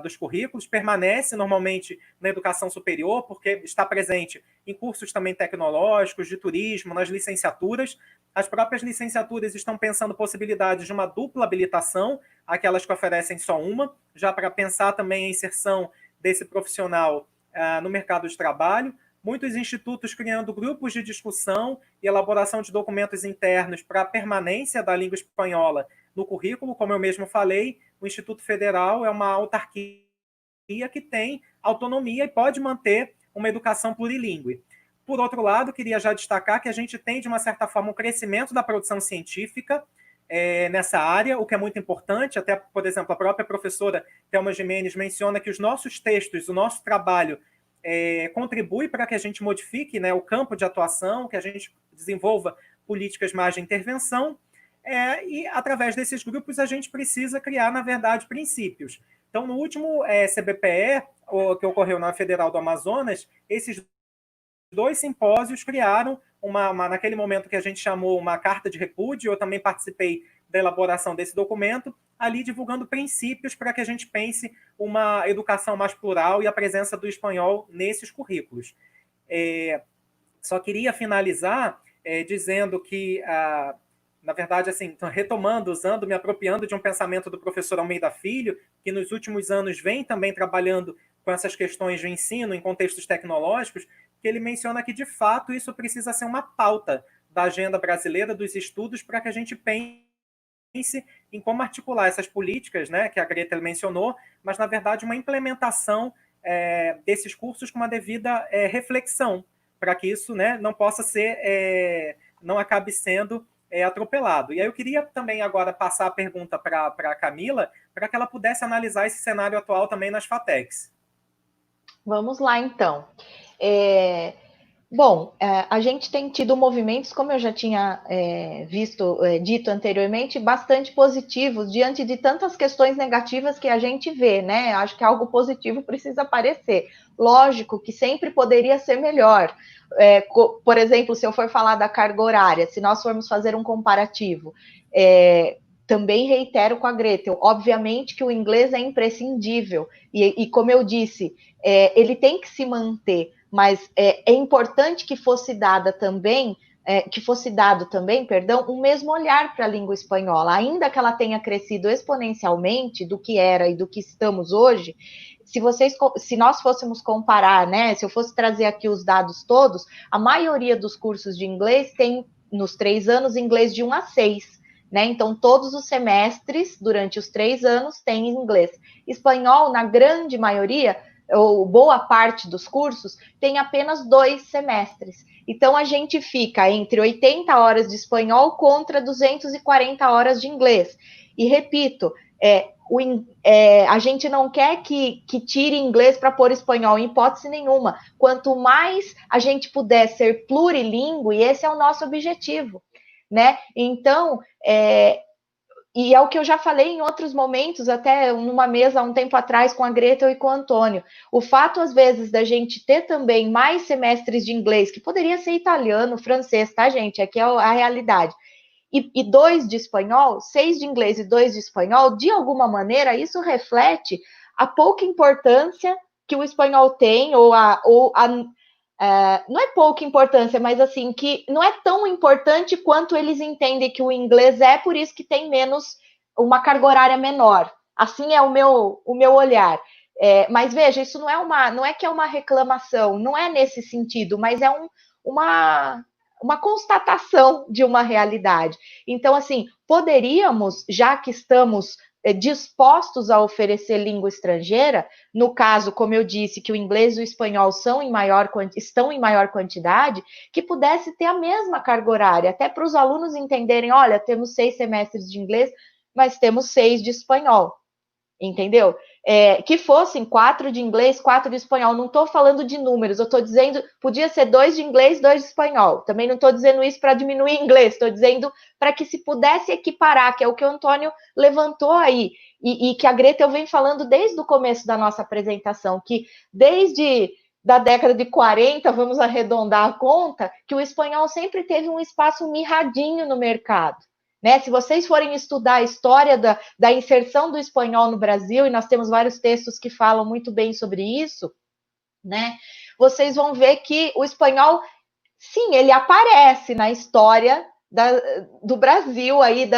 dos currículos, permanece normalmente na educação superior, porque está presente em cursos também tecnológicos, de turismo, nas licenciaturas. As próprias licenciaturas estão pensando possibilidades de uma dupla habilitação, aquelas que oferecem só uma, já para pensar também a inserção desse profissional no mercado de trabalho. Muitos institutos criando grupos de discussão e elaboração de documentos internos para a permanência da língua espanhola no currículo. Como eu mesmo falei, o Instituto Federal é uma autarquia que tem autonomia e pode manter uma educação plurilíngue. Por outro lado, queria já destacar que a gente tem, de uma certa forma, um crescimento da produção científica nessa área, o que é muito importante. Até, por exemplo, a própria professora Thelma Jimenez menciona que os nossos textos, o nosso trabalho, contribui para que a gente modifique, né, o campo de atuação, que a gente desenvolva políticas mais de intervenção, e através desses grupos a gente precisa criar, na verdade, princípios. Então, no último CBPE, que ocorreu na Federal do Amazonas, esses 2 simpósios criaram naquele momento que a gente chamou uma carta de repúdio. Eu também participei da elaboração desse documento, ali divulgando princípios para que a gente pense uma educação mais plural e a presença do espanhol nesses currículos. Só queria finalizar dizendo que, na verdade, assim, retomando, me apropriando de um pensamento do professor Almeida Filho, que nos últimos anos vem também trabalhando com essas questões de ensino em contextos tecnológicos, que ele menciona que, de fato, isso precisa ser uma pauta da agenda brasileira dos estudos para que a gente pense em como articular essas políticas, né, que a Greta mencionou, mas, na verdade, uma implementação desses cursos com uma devida reflexão, para que isso, né, não possa ser, não acabe sendo atropelado. E aí eu queria também agora passar a pergunta para a Camila, para que ela pudesse analisar esse cenário atual também nas FATECs. Vamos lá, então. Bom, a gente tem tido movimentos, como eu já tinha dito anteriormente, bastante positivos diante de tantas questões negativas que a gente vê, né? Acho que algo positivo precisa aparecer. Lógico que sempre poderia ser melhor. Por exemplo, se eu for falar da carga horária, se nós formos fazer um comparativo, também reitero com a Gretel, obviamente que o inglês é imprescindível, e como eu disse, ele tem que se manter, mas é importante que fosse dado também, um mesmo olhar para a língua espanhola, ainda que ela tenha crescido exponencialmente do que era e do que estamos hoje. Se nós fôssemos comparar, né, se eu fosse trazer aqui os dados todos, a maioria dos cursos de inglês tem, nos 3 anos, inglês de 1 a 6, né? Então, todos os semestres, durante os 3 anos, tem inglês. Espanhol, na grande maioria, ou boa parte dos cursos, tem apenas 2 semestres. Então, a gente fica entre 80 horas de espanhol contra 240 horas de inglês. E, repito, a gente não quer que tire inglês para pôr espanhol, em hipótese nenhuma. Quanto mais a gente puder ser plurilíngue, esse é o nosso objetivo, né? Então, e é o que eu já falei em outros momentos, até numa mesa há um tempo atrás com a Greta e com o Antônio. O fato, às vezes, da gente ter também mais semestres de inglês, que poderia ser italiano, francês, tá, gente? Aqui é a realidade. E 2 de espanhol, 6 de inglês e 2 de espanhol, de alguma maneira, isso reflete a pouca importância que o espanhol tem, não é pouca importância, mas assim, que não é tão importante quanto eles entendem que o inglês é, por isso que tem uma carga horária menor. Assim é o meu olhar. Mas veja, isso não é que é uma reclamação, não é nesse sentido, mas é uma constatação de uma realidade. Então, assim, poderíamos, já que estamos dispostos a oferecer língua estrangeira, no caso, como eu disse, que o inglês e o espanhol estão em maior quantidade, que pudesse ter a mesma carga horária, até para os alunos entenderem, olha, temos 6 semestres de inglês, mas temos 6 de espanhol, entendeu? Que fossem 4 de inglês, 4 de espanhol. Não estou falando de números, eu estou dizendo, podia ser 2 de inglês, 2 de espanhol. Também não estou dizendo isso para diminuir inglês, estou dizendo para que se pudesse equiparar, que é o que o Antônio levantou aí, e que a Greta eu venho falando desde o começo da nossa apresentação, que desde da década de 40, vamos arredondar a conta, que o espanhol sempre teve um espaço mirradinho no mercado. Né? Se vocês forem estudar a história da inserção do espanhol no Brasil, e nós temos vários textos que falam muito bem sobre isso, né? Vocês vão ver que o espanhol, sim, ele aparece na história do Brasil, aí,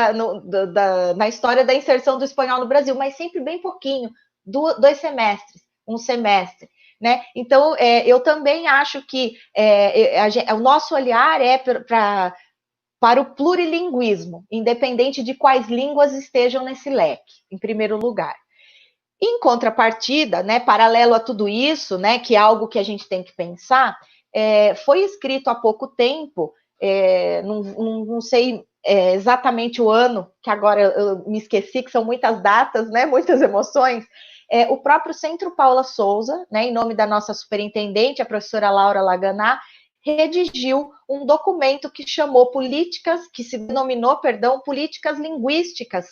na história da inserção do espanhol no Brasil, mas sempre bem pouquinho, 2 semestres, 1 semestre. Né? Então, eu também acho que o nosso olhar é para o plurilinguismo, independente de quais línguas estejam nesse leque, em primeiro lugar. Em contrapartida, né, paralelo a tudo isso, né, que é algo que a gente tem que pensar, foi escrito há pouco tempo, não sei exatamente o ano, que agora eu me esqueci, que são muitas datas, né, muitas emoções, o próprio Centro Paula Souza, né, em nome da nossa superintendente, a professora Laura Laganá, redigiu um documento que se denominou, políticas linguísticas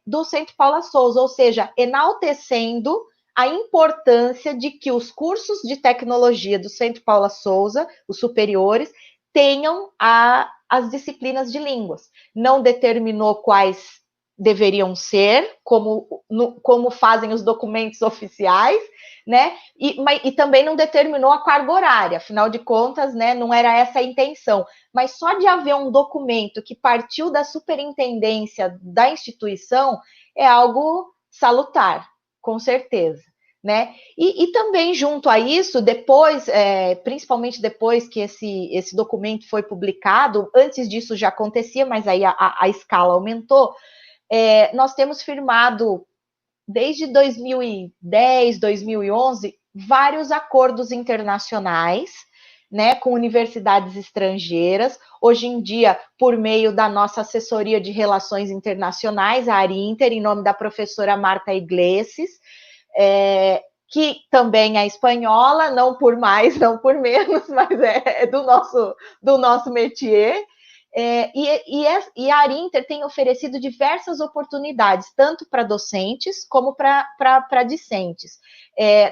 do Centro Paula Souza, ou seja, enaltecendo a importância de que os cursos de tecnologia do Centro Paula Souza, os superiores, tenham as disciplinas de línguas. Não determinou quais deveriam ser, como fazem os documentos oficiais, né? E também não determinou a carga horária, afinal de contas, né, não era essa a intenção. Mas só de haver um documento que partiu da superintendência da instituição é algo salutar, com certeza. né? E também junto a isso, depois, principalmente depois que esse documento foi publicado, antes disso já acontecia, mas aí a escala aumentou, nós temos firmado, desde 2010, 2011, vários acordos internacionais, né, com universidades estrangeiras, hoje em dia, por meio da nossa assessoria de relações internacionais, a Arinter, em nome da professora Marta Iglesias, que também é espanhola, não por mais, não por menos, mas é do nosso métier. E a Arinter tem oferecido diversas oportunidades, tanto para docentes como para discentes.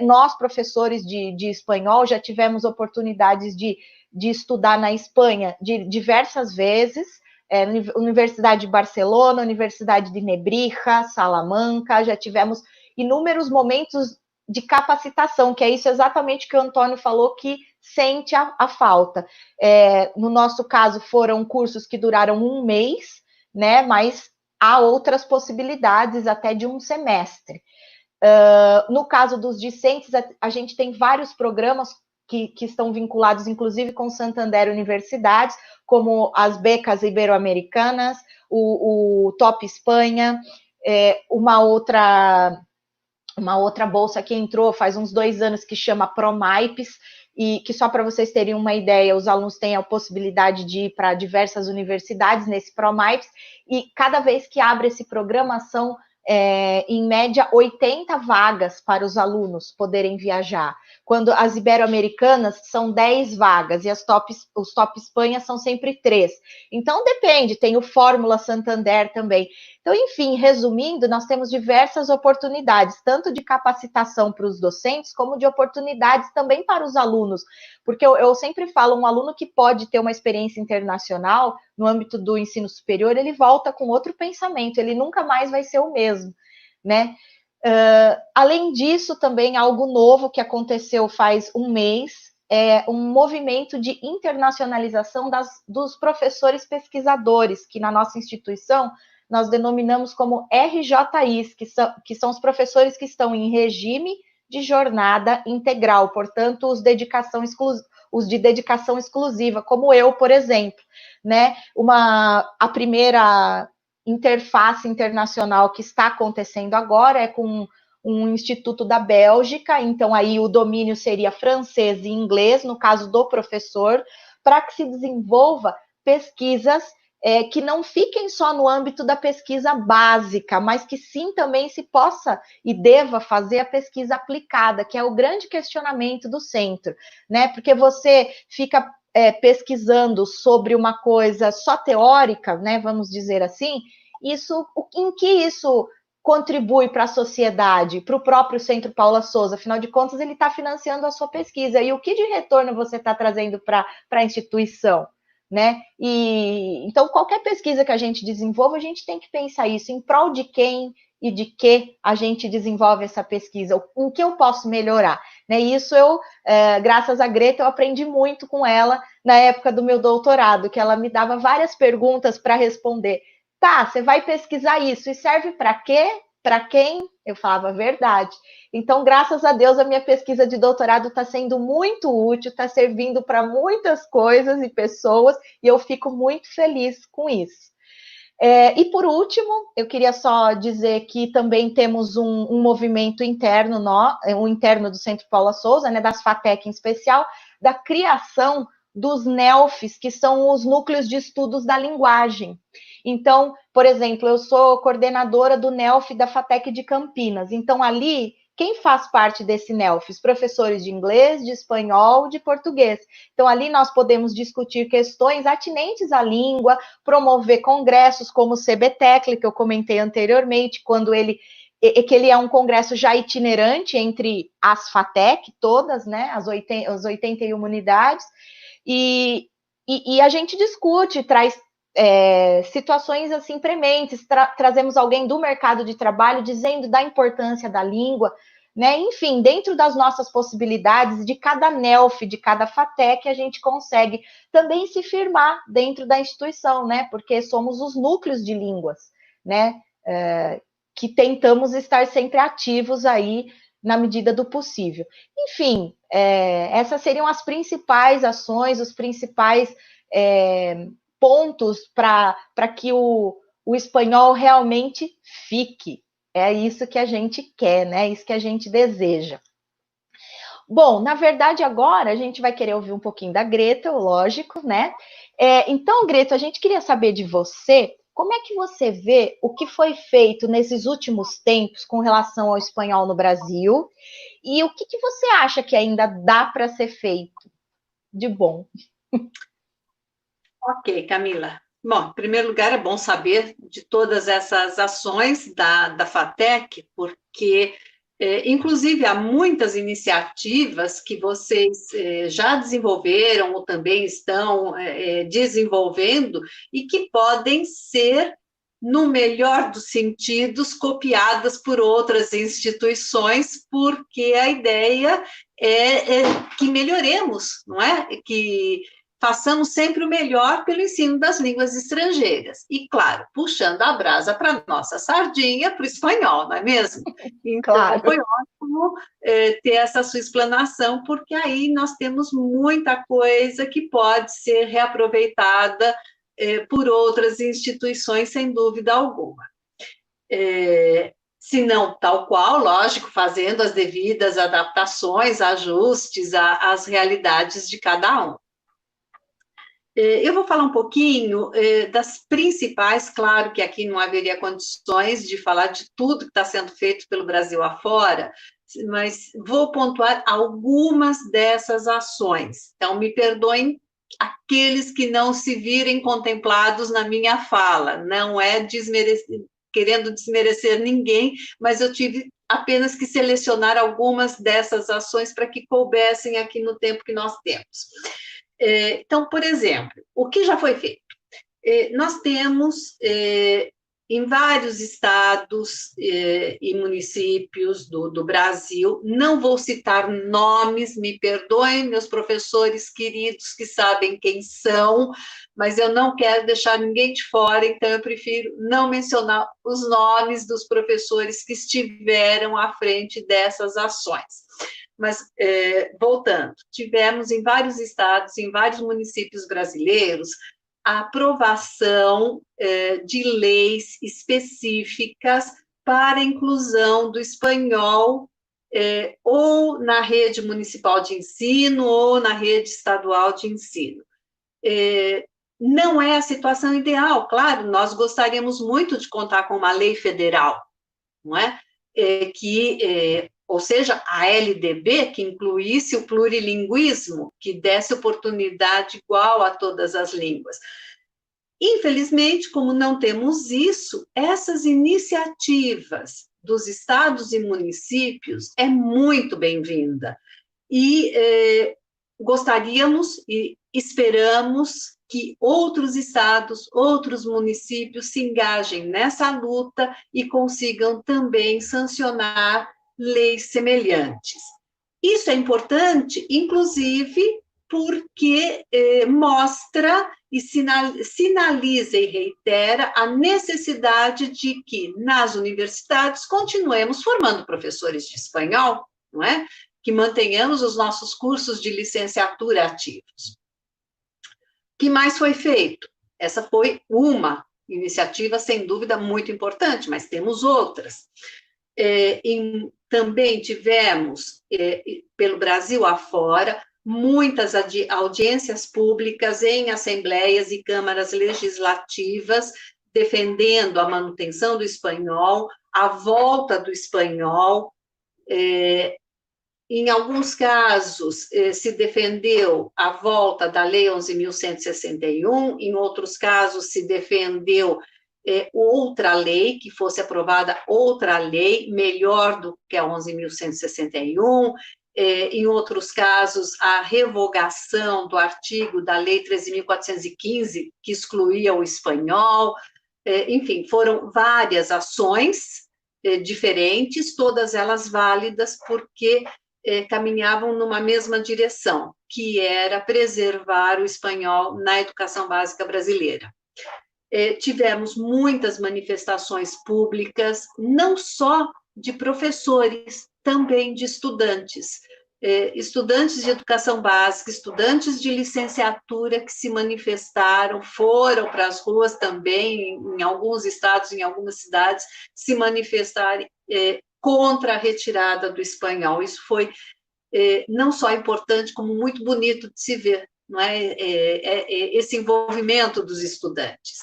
Nós, professores de espanhol, já tivemos oportunidades de estudar na Espanha diversas vezes, Universidade de Barcelona, Universidade de Nebrija, Salamanca, já tivemos inúmeros momentos de capacitação, que é isso exatamente que o Antônio falou, que sente a falta. No nosso caso, foram cursos que duraram um mês, né, mas há outras possibilidades até de um semestre. No caso dos discentes, a gente tem vários programas que estão vinculados, inclusive, com Santander Universidades, como as becas ibero-americanas, o Top Espanha, uma outra bolsa que entrou faz uns 2 anos que chama ProMaipes, e que só para vocês terem uma ideia, os alunos têm a possibilidade de ir para diversas universidades nesse ProMaipes, e cada vez que abre esse programa são, em média, 80 vagas para os alunos poderem viajar, quando as ibero-americanas são 10 vagas, e os Top Espanha são sempre 3. Então, depende, tem o Fórmula Santander também. Então, enfim, resumindo, nós temos diversas oportunidades, tanto de capacitação para os docentes, como de oportunidades também para os alunos, porque eu sempre falo, um aluno que pode ter uma experiência internacional no âmbito do ensino superior, ele volta com outro pensamento, ele nunca mais vai ser o mesmo, né? Além disso, também algo novo que aconteceu faz um mês, um movimento de internacionalização dos professores pesquisadores, que na nossa instituição nós denominamos como RJIs, que são os professores que estão em regime de jornada integral, portanto, os de dedicação exclusiva, como eu, por exemplo, né? A primeira interface internacional que está acontecendo agora é com um instituto da Bélgica, então aí o domínio seria francês e inglês, no caso do professor, para que se desenvolva pesquisas que não fiquem só no âmbito da pesquisa básica, mas que sim também se possa e deva fazer a pesquisa aplicada, que é o grande questionamento do centro, né? Porque você fica pesquisando sobre uma coisa só teórica, né? Vamos dizer assim, em que isso contribui para a sociedade, para o próprio Centro Paula Souza? Afinal de contas, ele está financiando a sua pesquisa. E o que de retorno você está trazendo para a instituição? Né? E então, qualquer pesquisa que a gente desenvolva, a gente tem que pensar isso, em prol de quem e de que a gente desenvolve essa pesquisa, em que eu posso melhorar, né? Isso graças a Greta, eu aprendi muito com ela na época do meu doutorado, que ela me dava várias perguntas para responder. Tá, você vai pesquisar isso, e serve para quê? Para quem? Eu falava verdade. Então, graças a Deus, a minha pesquisa de doutorado está sendo muito útil, está servindo para muitas coisas e pessoas, e eu fico muito feliz com isso. E por último, eu queria só dizer que também temos um movimento interno, um interno do Centro Paula Souza, né, das FATEC em especial, da criação dos NELFs, que são os núcleos de estudos da linguagem. Então, por exemplo, eu sou coordenadora do NELF da FATEC de Campinas. Então, ali, quem faz parte desse NELF? Os professores de inglês, de espanhol, de português. Então, ali nós podemos discutir questões atinentes à língua, promover congressos como o CBTECL, que eu comentei anteriormente, que ele é um congresso já itinerante entre as FATEC todas, né, as 81 unidades, e a gente discute, traz situações assim prementes, trazemos alguém do mercado de trabalho dizendo da importância da língua, né? Enfim, dentro das nossas possibilidades, de cada NELF, de cada FATEC, a gente consegue também se firmar dentro da instituição, né? Porque somos os núcleos de línguas, né? Que tentamos estar sempre ativos aí na medida do possível. Enfim, essas seriam as principais ações, os principais pontos para que o espanhol realmente fique. É isso que a gente quer, né? Isso que a gente deseja. Bom, na verdade, agora a gente vai querer ouvir um pouquinho da Greta, lógico, né? Então, Greta, a gente queria saber de você, como é que você vê o que foi feito nesses últimos tempos com relação ao espanhol no Brasil e o que você acha que ainda dá para ser feito de bom? Ok, Camila. Bom, em primeiro lugar, é bom saber de todas essas ações da FATEC, porque, inclusive, há muitas iniciativas que vocês já desenvolveram ou também estão desenvolvendo e que podem ser, no melhor dos sentidos, copiadas por outras instituições, porque a ideia é que melhoremos, não é? Que façamos sempre o melhor pelo ensino das línguas estrangeiras. E, claro, puxando a brasa para a nossa sardinha, para o espanhol, não é mesmo? Então, claro. foi ótimo ter essa sua explanação, porque aí nós temos muita coisa que pode ser reaproveitada por outras instituições, sem dúvida alguma. Se não tal qual, lógico, fazendo as devidas adaptações, ajustes às realidades de cada um. Eu vou falar um pouquinho das principais, claro que aqui não haveria condições de falar de tudo que está sendo feito pelo Brasil afora, mas vou pontuar algumas dessas ações. Então, me perdoem aqueles que não se virem contemplados na minha fala, não é querendo desmerecer ninguém, mas eu tive apenas que selecionar algumas dessas ações para que coubessem aqui no tempo que nós temos. Então, por exemplo, o que já foi feito? Nós temos, em vários estados e municípios do Brasil, não vou citar nomes, me perdoem, meus professores queridos que sabem quem são, mas eu não quero deixar ninguém de fora, então eu prefiro não mencionar os nomes dos professores que estiveram à frente dessas ações. Mas, voltando, tivemos em vários estados, em vários municípios brasileiros, a aprovação de leis específicas para a inclusão do espanhol ou na rede municipal de ensino ou na rede estadual de ensino. Não é a situação ideal, claro, nós gostaríamos muito de contar com uma lei federal, não é? Ou seja, a LDB, que incluísse o plurilinguismo, que desse oportunidade igual a todas as línguas. Infelizmente, como não temos isso, essas iniciativas dos estados e municípios é muito bem-vinda. E gostaríamos e esperamos que outros estados, outros municípios se engajem nessa luta e consigam também sancionar leis semelhantes. Isso é importante, inclusive, porque mostra e sinaliza e reitera a necessidade de que, nas universidades, continuemos formando professores de espanhol, não é? Que mantenhamos os nossos cursos de licenciatura ativos. O que mais foi feito? Essa foi uma iniciativa, sem dúvida, muito importante, mas temos outras. Também tivemos, pelo Brasil afora, muitas audiências públicas em assembleias e câmaras legislativas, defendendo a manutenção do espanhol, a volta do espanhol. Em alguns casos, se defendeu a volta da Lei 11.161, em outros casos, se defendeu outra lei, que fosse aprovada outra lei, melhor do que a 11.161, em outros casos, a revogação do artigo da Lei 13.415, que excluía o espanhol, enfim, foram várias ações diferentes, todas elas válidas, porque caminhavam numa mesma direção, que era preservar o espanhol na educação básica brasileira. Tivemos muitas manifestações públicas, não só de professores, também de estudantes. Estudantes de educação básica, estudantes de licenciatura que se manifestaram, foram para as ruas também, em alguns estados, em algumas cidades, se manifestarem contra a retirada do espanhol. Isso foi não só importante, como muito bonito de se ver, não é? Esse envolvimento dos estudantes.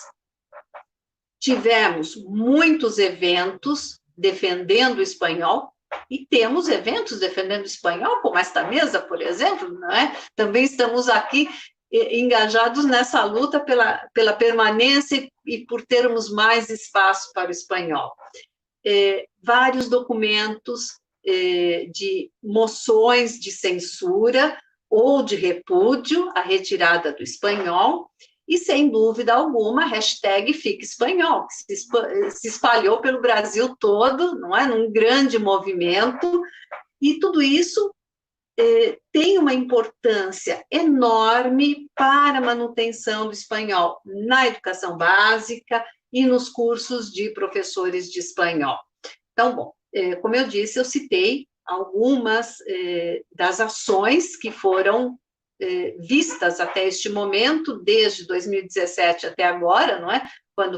Tivemos muitos eventos defendendo o espanhol, e temos eventos defendendo o espanhol, como esta mesa, por exemplo, não é? Também estamos aqui engajados nessa luta pela permanência e por termos mais espaço para o espanhol. Vários documentos de moções de censura ou de repúdio à retirada do espanhol, e, sem dúvida alguma, a hashtag Fica Espanhol, que se espalhou pelo Brasil todo, não é? Num grande movimento, e tudo isso tem uma importância enorme para a manutenção do espanhol na educação básica e nos cursos de professores de espanhol. Então, bom, como eu disse, eu citei algumas das ações que foram vistas até este momento, desde 2017 até agora, não é? Quando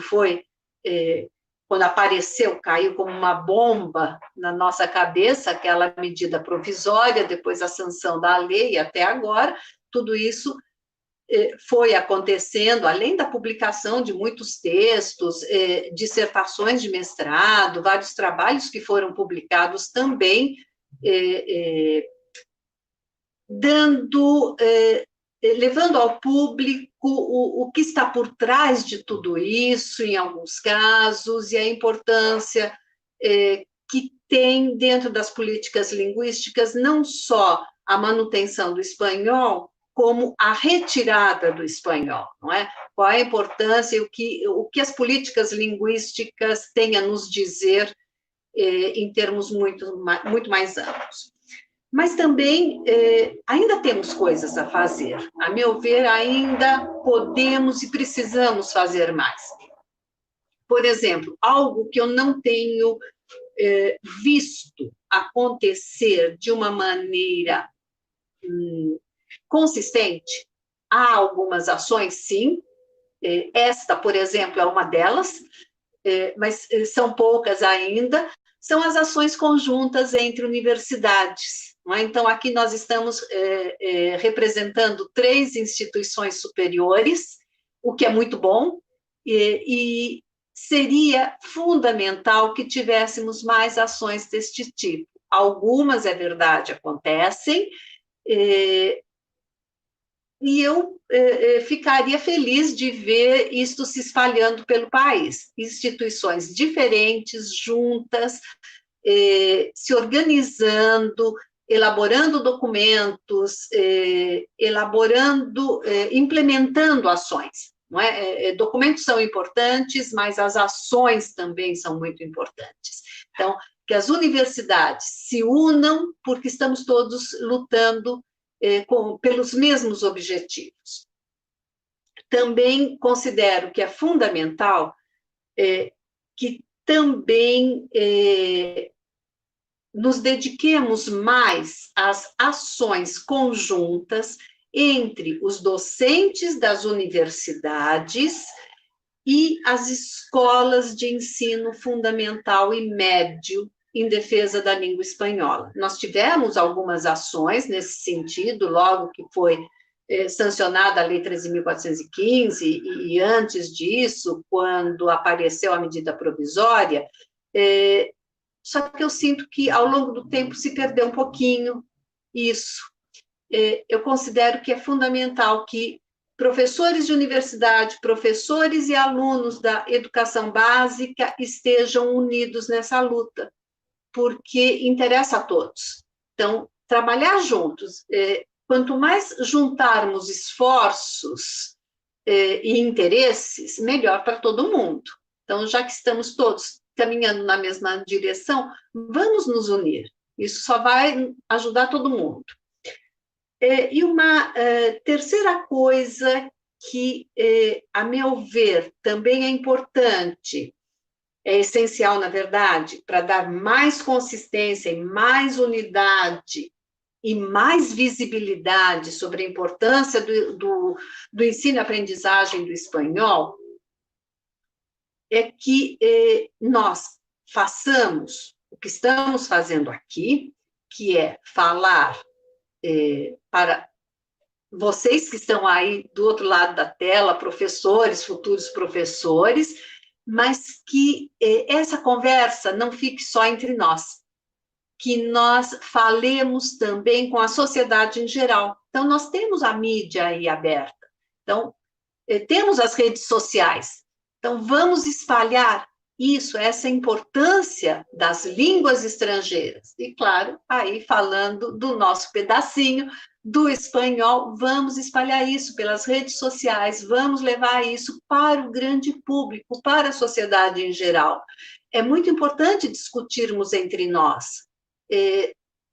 apareceu, caiu como uma bomba na nossa cabeça aquela medida provisória, depois a sanção da lei, até agora, tudo isso foi acontecendo, além da publicação de muitos textos, dissertações de mestrado, vários trabalhos que foram publicados também, levando ao público o que está por trás de tudo isso, em alguns casos, e a importância que tem dentro das políticas linguísticas, não só a manutenção do espanhol, como a retirada do espanhol, não é? Qual é a importância e o que as políticas linguísticas têm a nos dizer em termos muito mais amplos. Mas também ainda temos coisas a fazer. A meu ver, ainda podemos e precisamos fazer mais. Por exemplo, algo que eu não tenho visto acontecer de uma maneira consistente. Há algumas ações, sim. Esta, por exemplo, é uma delas, mas são poucas ainda. São as ações conjuntas entre universidades. Não é? Então, aqui nós estamos representando 3 instituições superiores, o que é muito bom, e seria fundamental que tivéssemos mais ações deste tipo. Algumas, é verdade, acontecem, e eu ficaria feliz de ver isto se espalhando pelo país. Instituições diferentes, juntas, se organizando, elaborando documentos, implementando ações. Não é? Documentos são importantes, mas as ações também são muito importantes. Então, que as universidades se unam, porque estamos todos lutando pelos mesmos objetivos. Também considero que é fundamental que também nos dediquemos mais às ações conjuntas entre os docentes das universidades e as escolas de ensino fundamental e médio em defesa da língua espanhola. Nós tivemos algumas ações nesse sentido, logo que foi sancionada a Lei 13.415, e antes disso, quando apareceu a medida provisória, só que eu sinto que, ao longo do tempo, se perdeu um pouquinho isso. Eu considero que é fundamental que professores de universidade, professores e alunos da educação básica estejam unidos nessa luta, porque interessa a todos. Então, trabalhar juntos, quanto mais juntarmos esforços e interesses, melhor para todo mundo. Então, já que estamos todos caminhando na mesma direção, vamos nos unir. Isso só vai ajudar todo mundo. E uma terceira coisa que, a meu ver, também é importante, é essencial, na verdade, para dar mais consistência e mais unidade e mais visibilidade sobre a importância do ensino e aprendizagem do espanhol, é que nós façamos o que estamos fazendo aqui, que é falar para vocês que estão aí do outro lado da tela, professores, futuros professores, mas que essa conversa não fique só entre nós, que nós falemos também com a sociedade em geral. Então, nós temos a mídia aí aberta, então, temos as redes sociais, então vamos espalhar isso, essa importância das línguas estrangeiras. E, claro, aí falando do nosso pedacinho, do espanhol, vamos espalhar isso pelas redes sociais, vamos levar isso para o grande público, para a sociedade em geral. É muito importante discutirmos entre nós,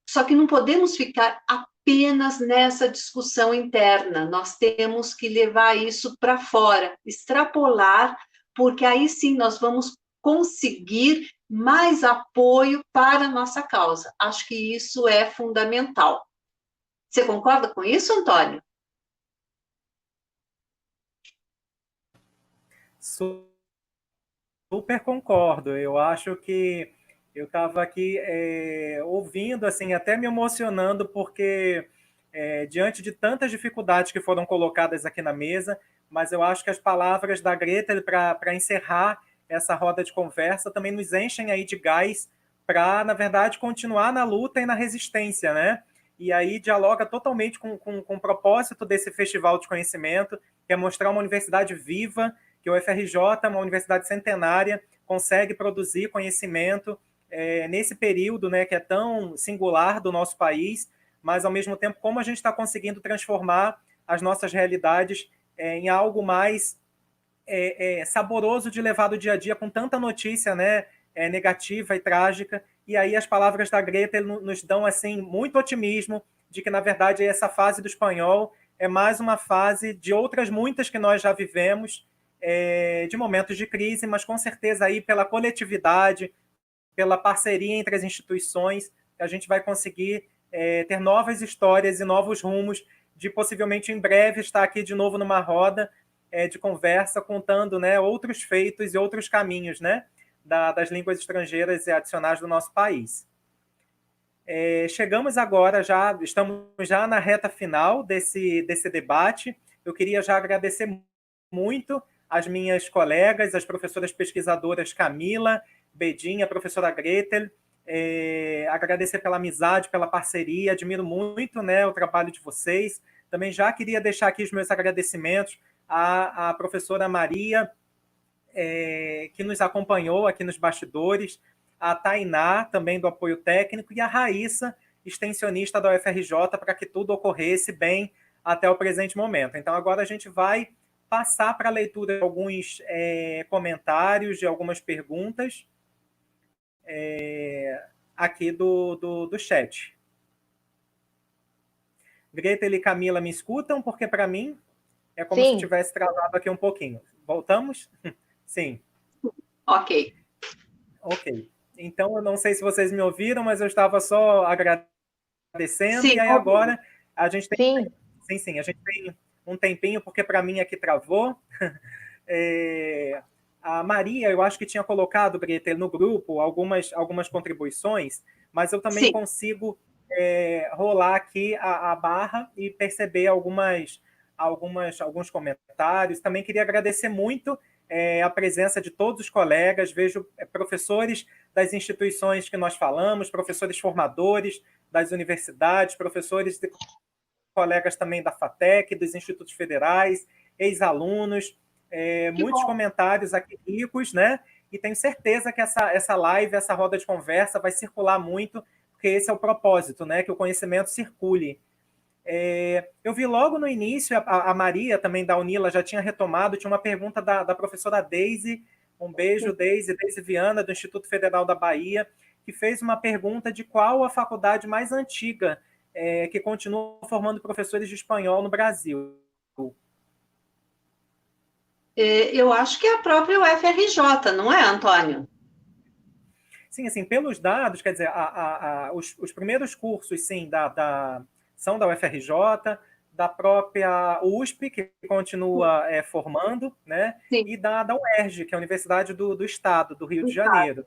só que não podemos ficar apenas nessa discussão interna, nós temos que levar isso para fora, extrapolar, porque aí sim nós vamos conseguir mais apoio para a nossa causa. Acho que isso é fundamental. Você concorda com isso, Antônio? Super concordo. Eu acho que eu estava aqui ouvindo, assim, até me emocionando, porque diante de tantas dificuldades que foram colocadas aqui na mesa, mas eu acho que as palavras da Greta para encerrar essa roda de conversa também nos enchem aí de gás para, na verdade, continuar na luta e na resistência, né? E aí dialoga totalmente com o propósito desse festival de conhecimento, que é mostrar uma universidade viva, que o UFRJ, uma universidade centenária, consegue produzir conhecimento nesse período, né, que é tão singular do nosso país, mas, ao mesmo tempo, como a gente está conseguindo transformar as nossas realidades em algo mais saboroso de levar do dia a dia, com tanta notícia, né, negativa e trágica. E aí as palavras da Greta nos dão assim muito otimismo de que, na verdade, essa fase do espanhol é mais uma fase de outras muitas que nós já vivemos, de momentos de crise, mas com certeza aí pela coletividade, pela parceria entre as instituições, a gente vai conseguir ter novas histórias e novos rumos, de possivelmente em breve estar aqui de novo numa roda de conversa, contando, né, outros feitos e outros caminhos, né, das línguas estrangeiras e adicionais do nosso país. Chegamos agora, estamos já na reta final desse debate. Eu queria já agradecer muito as minhas colegas, as professoras pesquisadoras Camila, Bedinha, a professora Gretel, agradecer pela amizade, pela parceria, admiro muito, né, o trabalho de vocês. Também já queria deixar aqui os meus agradecimentos à professora Maria, que nos acompanhou aqui nos bastidores, a Tainá, também do apoio técnico, e a Raíssa, extensionista da UFRJ, para que tudo ocorresse bem até o presente momento. Então, agora a gente vai passar para a leitura de alguns comentários, de algumas perguntas aqui do chat. Greta e Camila me escutam? Porque, para mim, é como se tivesse travado aqui um pouquinho. Voltamos? Sim. Ok. Ok. Então, eu não sei se vocês me ouviram, mas eu estava só agradecendo. Sim, e aí agora a gente tem... Sim, a gente tem um tempinho, porque para mim aqui travou. A Maria, eu acho que tinha colocado, Greta, no grupo algumas contribuições, mas eu também consigo rolar aqui a barra e perceber alguns comentários. Também queria agradecer muito a presença de todos os colegas. Vejo professores das instituições que nós falamos, professores formadores das universidades, professores e colegas também da FATEC, dos institutos federais, ex-alunos, muitos comentários aqui ricos, né? E tenho certeza que essa live, essa roda de conversa vai circular muito, porque esse é o propósito, né? Que o conhecimento circule. Eu vi logo no início, a Maria também da Unila já tinha retomado, tinha uma pergunta da professora Deise, um beijo, Deise Viana, do Instituto Federal da Bahia, que fez uma pergunta de qual a faculdade mais antiga que continua formando professores de espanhol no Brasil. Eu acho que é a própria UFRJ, não é, Antônio? Sim, assim, pelos dados, quer dizer, os primeiros cursos, sim, são da UFRJ, da própria USP, que continua formando, né? Sim. E da UERJ, que é a Universidade do Estado, do Rio de Janeiro.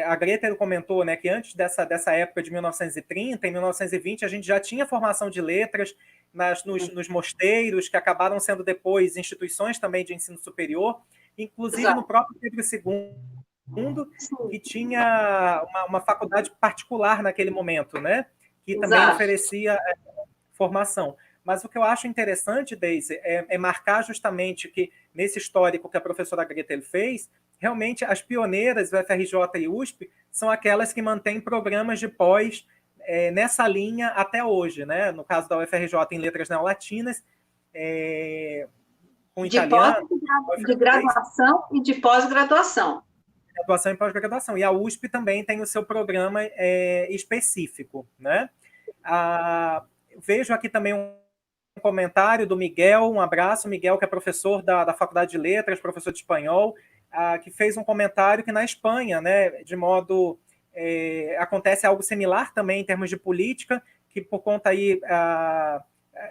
A Greta comentou, né, que antes dessa época de 1930, em 1920, a gente já tinha formação de letras nos mosteiros, que acabaram sendo depois instituições também de ensino superior, inclusive no próprio Pedro II, que tinha uma faculdade particular naquele momento, né, que também oferecia formação. Mas o que eu acho interessante, Deise, é marcar justamente que, nesse histórico que a professora Greta fez, realmente as pioneiras, o FRJ e USP, são aquelas que mantêm programas de pós nessa linha até hoje, né? No caso da UFRJ, em letras neolatinas, com italiano, de graduação e de pós-graduação. Graduação e pós-graduação. E a USP também tem o seu programa específico, né? Vejo aqui também um comentário do Miguel, um abraço, Miguel, que é professor da Faculdade de Letras, professor de espanhol, que fez um comentário que na Espanha, né, de modo... acontece algo similar também em termos de política, que por conta aí...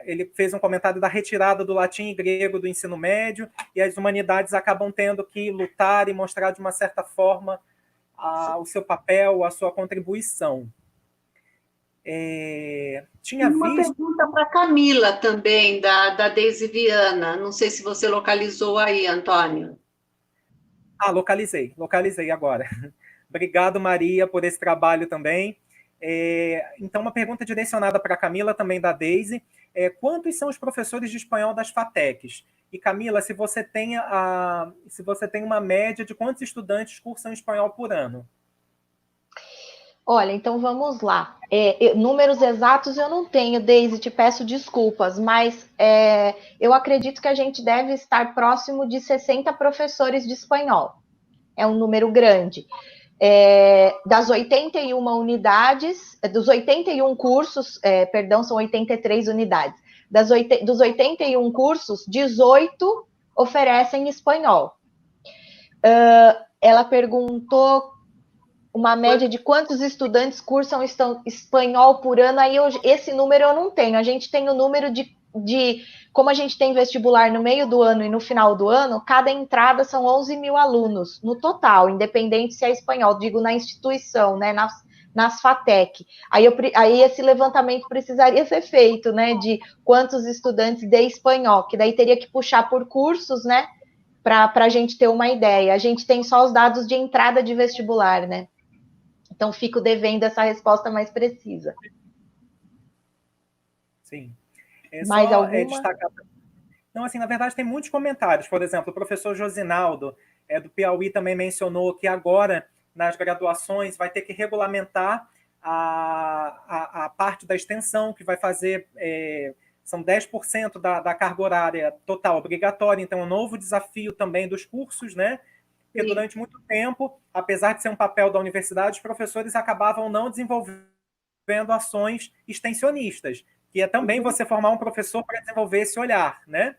ele fez um comentário da retirada do latim e grego do ensino médio, e as humanidades acabam tendo que lutar e mostrar de uma certa forma o seu papel, a sua contribuição. Tinha uma pergunta para a Camila também, da Deise Viana. Não sei se você localizou aí, Antônio. Localizei agora. Obrigado, Maria, por esse trabalho também. Então, uma pergunta direcionada para a Camila, também da Deise. Quantos são os professores de espanhol das FATECs? E, Camila, se você tem uma média de quantos estudantes cursam espanhol por ano? Olha, então vamos lá. Números exatos eu não tenho, Deise, te peço desculpas, mas eu acredito que a gente deve estar próximo de 60 professores de espanhol. É um número grande. Das 81 unidades, dos 81 cursos, são 83 unidades. Dos 81 cursos, 18 oferecem espanhol. Ela perguntou uma média de quantos estudantes cursam espanhol por ano. Aí esse número eu não tenho. A gente tem o número de como a gente tem vestibular no meio do ano e no final do ano, cada entrada são 11 mil alunos no total, independente se é espanhol, digo na instituição, né, nas FATEC. Aí esse levantamento precisaria ser feito, né, de quantos estudantes de espanhol, que daí teria que puxar por cursos, né, para a gente ter uma ideia. A gente tem só os dados de entrada de vestibular, né? Então, fico devendo essa resposta mais precisa. Sim. Mais alguma? Destacar... Não, assim, na verdade, tem muitos comentários. Por exemplo, o professor Josinaldo, do Piauí, também mencionou que agora, nas graduações, vai ter que regulamentar a parte da extensão, que vai fazer... são 10% da carga horária total obrigatória. Então, é um novo desafio também dos cursos, né? Porque durante muito tempo, apesar de ser um papel da universidade, os professores acabavam não desenvolvendo ações extensionistas, que é também você formar um professor para desenvolver esse olhar, né?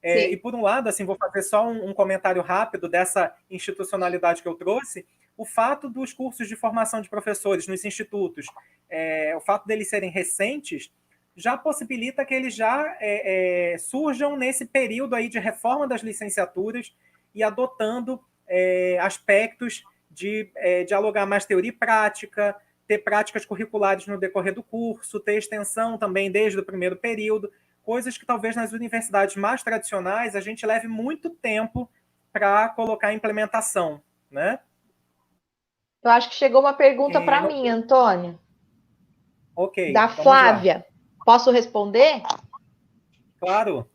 E por um lado, assim, vou fazer só um comentário rápido dessa institucionalidade que eu trouxe, o fato dos cursos de formação de professores nos institutos, o fato deles serem recentes, já possibilita que eles já surjam nesse período aí de reforma das licenciaturas e adotando aspectos de dialogar mais teoria e prática, ter práticas curriculares no decorrer do curso, ter extensão também desde o primeiro período, coisas que talvez nas universidades mais tradicionais a gente leve muito tempo para colocar em implementação, né? Eu acho que chegou uma pergunta para mim, Antônio. Ok. Da Flávia. Posso responder? Claro.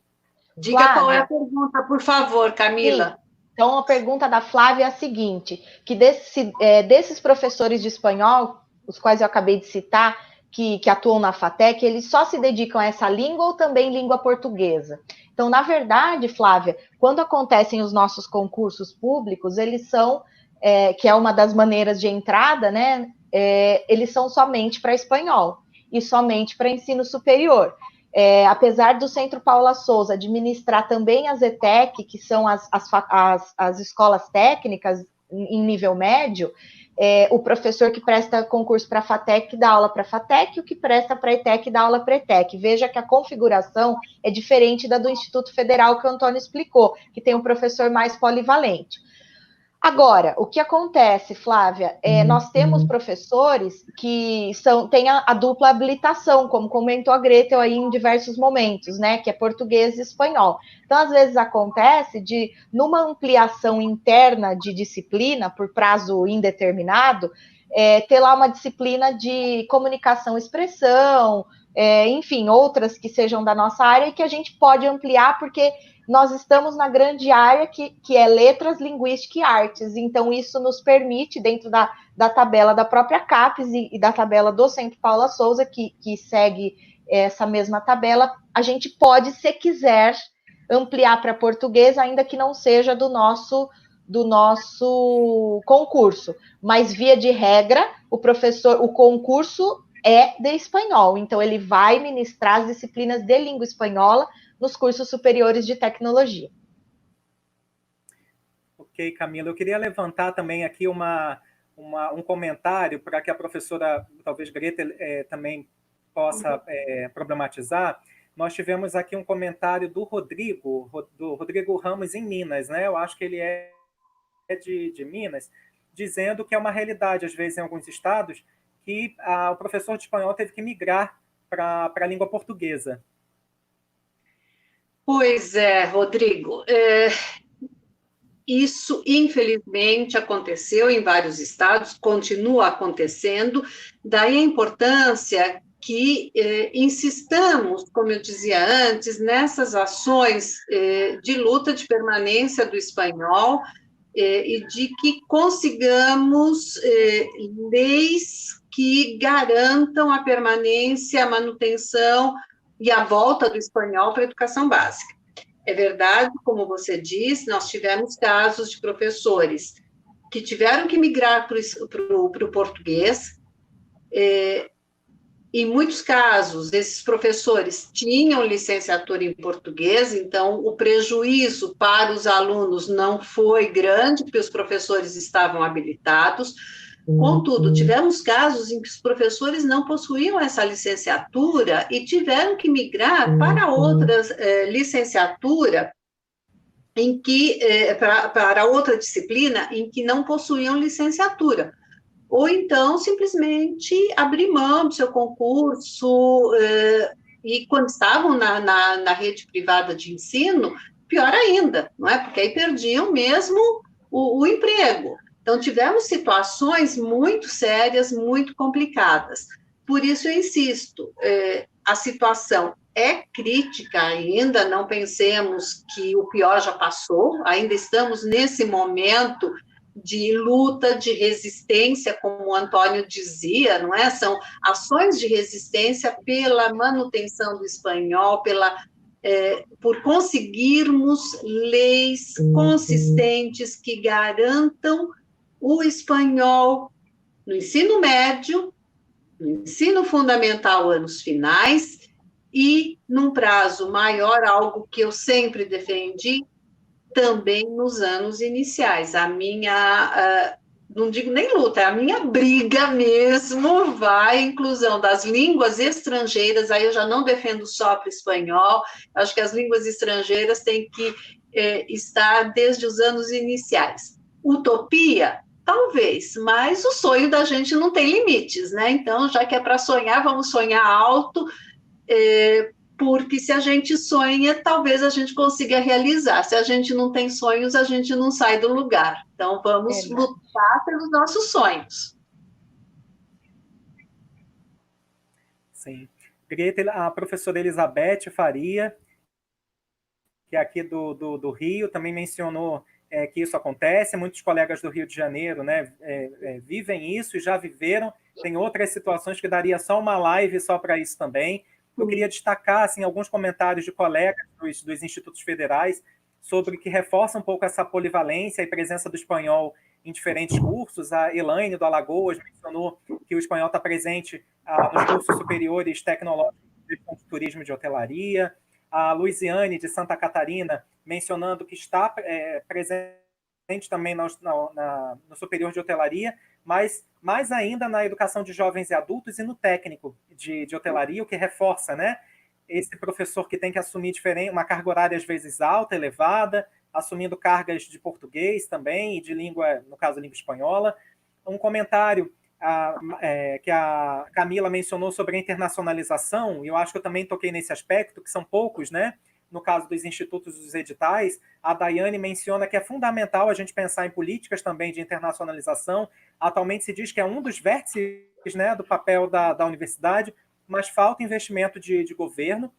Diga Flávia. Qual é a pergunta, por favor, Camila. Sim. Então, a pergunta da Flávia é a seguinte, que desses professores de espanhol, os quais eu acabei de citar, que atuam na FATEC, eles só se dedicam a essa língua ou também língua portuguesa? Então, na verdade, Flávia, quando acontecem os nossos concursos públicos, eles são, que é uma das maneiras de entrada, né? Eles são somente para espanhol e somente para ensino superior. Apesar do Centro Paula Souza administrar também as ETEC, que são as escolas técnicas em nível médio, o professor que presta concurso para a FATEC dá aula para a FATEC, o que presta para a ETEC dá aula para a ETEC. Veja que a configuração é diferente da do Instituto Federal, que o Antônio explicou, que tem um professor mais polivalente. Agora, o que acontece, Flávia, nós temos professores que têm a dupla habilitação, como comentou a Gretel aí em diversos momentos, né, que é português e espanhol. Então, às vezes acontece de, numa ampliação interna de disciplina, por prazo indeterminado, ter lá uma disciplina de comunicação e expressão, enfim, outras que sejam da nossa área e que a gente pode ampliar, porque nós estamos na grande área que é letras, linguística e artes. Então, isso nos permite, dentro da tabela da própria CAPES e da tabela do Centro Paula Souza, que segue essa mesma tabela, a gente pode, se quiser, ampliar para português, ainda que não seja do nosso concurso. Mas, via de regra, o concurso é de espanhol. Então, ele vai ministrar as disciplinas de língua espanhola nos cursos superiores de tecnologia. Ok, Camila. Eu queria levantar também aqui um comentário para que a professora, talvez Greta, também possa problematizar. Nós tivemos aqui um comentário do Rodrigo Ramos, em Minas, né? Eu acho que ele é de Minas, dizendo que é uma realidade, às vezes, em alguns estados, que o professor de espanhol teve que migrar para a língua portuguesa. Pois é, Rodrigo. Isso, infelizmente, aconteceu em vários estados, continua acontecendo, daí a importância que insistamos, como eu dizia antes, nessas ações de luta de permanência do espanhol e de que consigamos leis que garantam a permanência, a manutenção e a volta do espanhol para a educação básica. É verdade, como você disse, nós tivemos casos de professores que tiveram que migrar para o português. Em muitos casos, esses professores tinham licenciatura em português, então o prejuízo para os alunos não foi grande, porque os professores estavam habilitados. Contudo, tivemos casos em que os professores não possuíam essa licenciatura e tiveram que migrar para outras licenciatura em que para outra disciplina em que não possuíam licenciatura. Ou então, simplesmente, abrir mão do seu concurso, e quando estavam na rede privada de ensino, pior ainda, não é? Porque aí perdiam mesmo o emprego. Então, tivemos situações muito sérias, muito complicadas. Por isso, eu insisto, a situação é crítica ainda, não pensemos que o pior já passou, ainda estamos nesse momento de luta, de resistência, como o Antônio dizia, não é? São ações de resistência pela manutenção do espanhol, por conseguirmos leis consistentes que garantam o espanhol no ensino médio, no ensino fundamental, anos finais, e num prazo maior, algo que eu sempre defendi, também nos anos iniciais. A minha, não digo nem luta, a minha briga mesmo vai à inclusão das línguas estrangeiras, aí eu já não defendo só para o espanhol, acho que as línguas estrangeiras têm que estar desde os anos iniciais. Utopia? Talvez, mas o sonho da gente não tem limites, né? Então, já que é para sonhar, vamos sonhar alto, porque se a gente sonha, talvez a gente consiga realizar. Se a gente não tem sonhos, a gente não sai do lugar. Então, vamos lutar pelos nossos sonhos. Sim. Greta, a professora Elizabeth Faria, que é aqui do Rio, também mencionou que isso acontece. Muitos colegas do Rio de Janeiro, né, vivem isso e já viveram. Tem outras situações que daria só uma live só para isso também. Eu queria destacar assim, alguns comentários de colegas dos institutos federais sobre que reforçam um pouco essa polivalência e presença do espanhol em diferentes cursos. A Elaine, do Alagoas, mencionou que o espanhol está presente nos cursos superiores tecnológicos de turismo e de hotelaria. A Luiziane, de Santa Catarina, mencionando que está presente também no superior de hotelaria, mas mais ainda na educação de jovens e adultos e no técnico de hotelaria, o que reforça, né? Esse professor que tem que assumir uma carga horária às vezes alta, elevada, assumindo cargas de português também e de língua, no caso, língua espanhola. Um comentário que a Camila mencionou sobre a internacionalização, e eu acho que eu também toquei nesse aspecto, que são poucos, né? No caso dos institutos dos editais, a Daiane menciona que é fundamental a gente pensar em políticas também de internacionalização. Atualmente se diz que é um dos vértices, né, do papel da universidade, mas falta investimento de governo.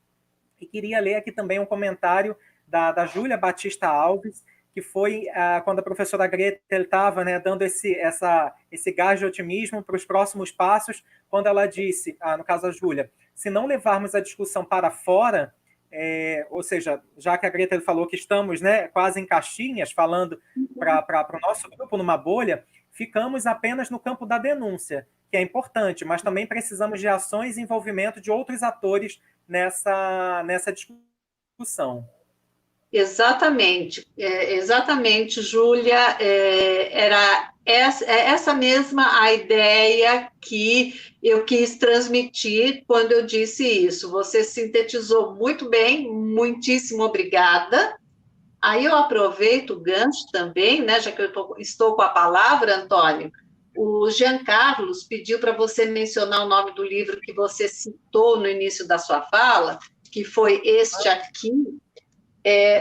E queria ler aqui também um comentário da Júlia Batista Alves, que foi quando a professora Greta estava, né, dando esse gás de otimismo para os próximos passos, quando ela disse, no caso da Júlia, se não levarmos a discussão para fora, ou seja, já que a Greta falou que estamos, né, quase em caixinhas, falando para o nosso grupo numa bolha, ficamos apenas no campo da denúncia, que é importante, mas também precisamos de ações e envolvimento de outros atores nessa discussão. Exatamente, Júlia, era essa mesma a ideia que eu quis transmitir quando eu disse isso. Você sintetizou muito bem, muitíssimo obrigada. Aí eu aproveito o gancho também, né, já que eu estou com a palavra, Antônio. O Jean Carlos pediu para você mencionar o nome do livro que você citou no início da sua fala, que foi este aqui.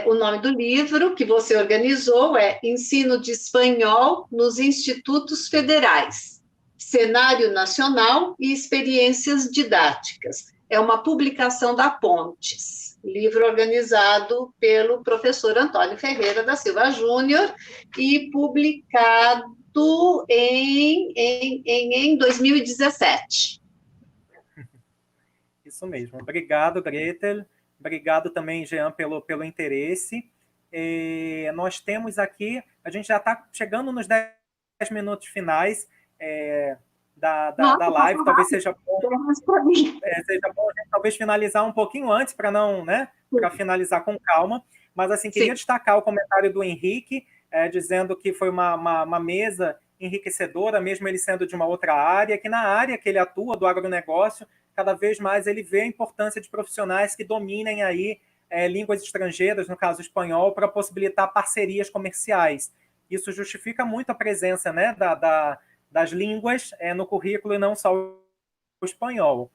O nome do livro que você organizou é Ensino de Espanhol nos Institutos Federais, Cenário Nacional e Experiências Didáticas. É uma publicação da Pontes, livro organizado pelo professor Antônio Ferreira da Silva Júnior e publicado em 2017. Isso mesmo. Obrigado, Gretel. Obrigado também, Jean, pelo interesse. Nós temos aqui, a gente já está chegando nos 10 minutos finais da live. Talvez seja bom a gente talvez finalizar um pouquinho antes, para não, né, para finalizar com calma. Mas assim, queria destacar o comentário do Henrique, dizendo que foi uma mesa enriquecedora, mesmo ele sendo de uma outra área, que na área que ele atua, do agronegócio, cada vez mais ele vê a importância de profissionais que dominem aí línguas estrangeiras, no caso espanhol, para possibilitar parcerias comerciais. Isso justifica muito a presença, né, das línguas no currículo e não só o espanhol.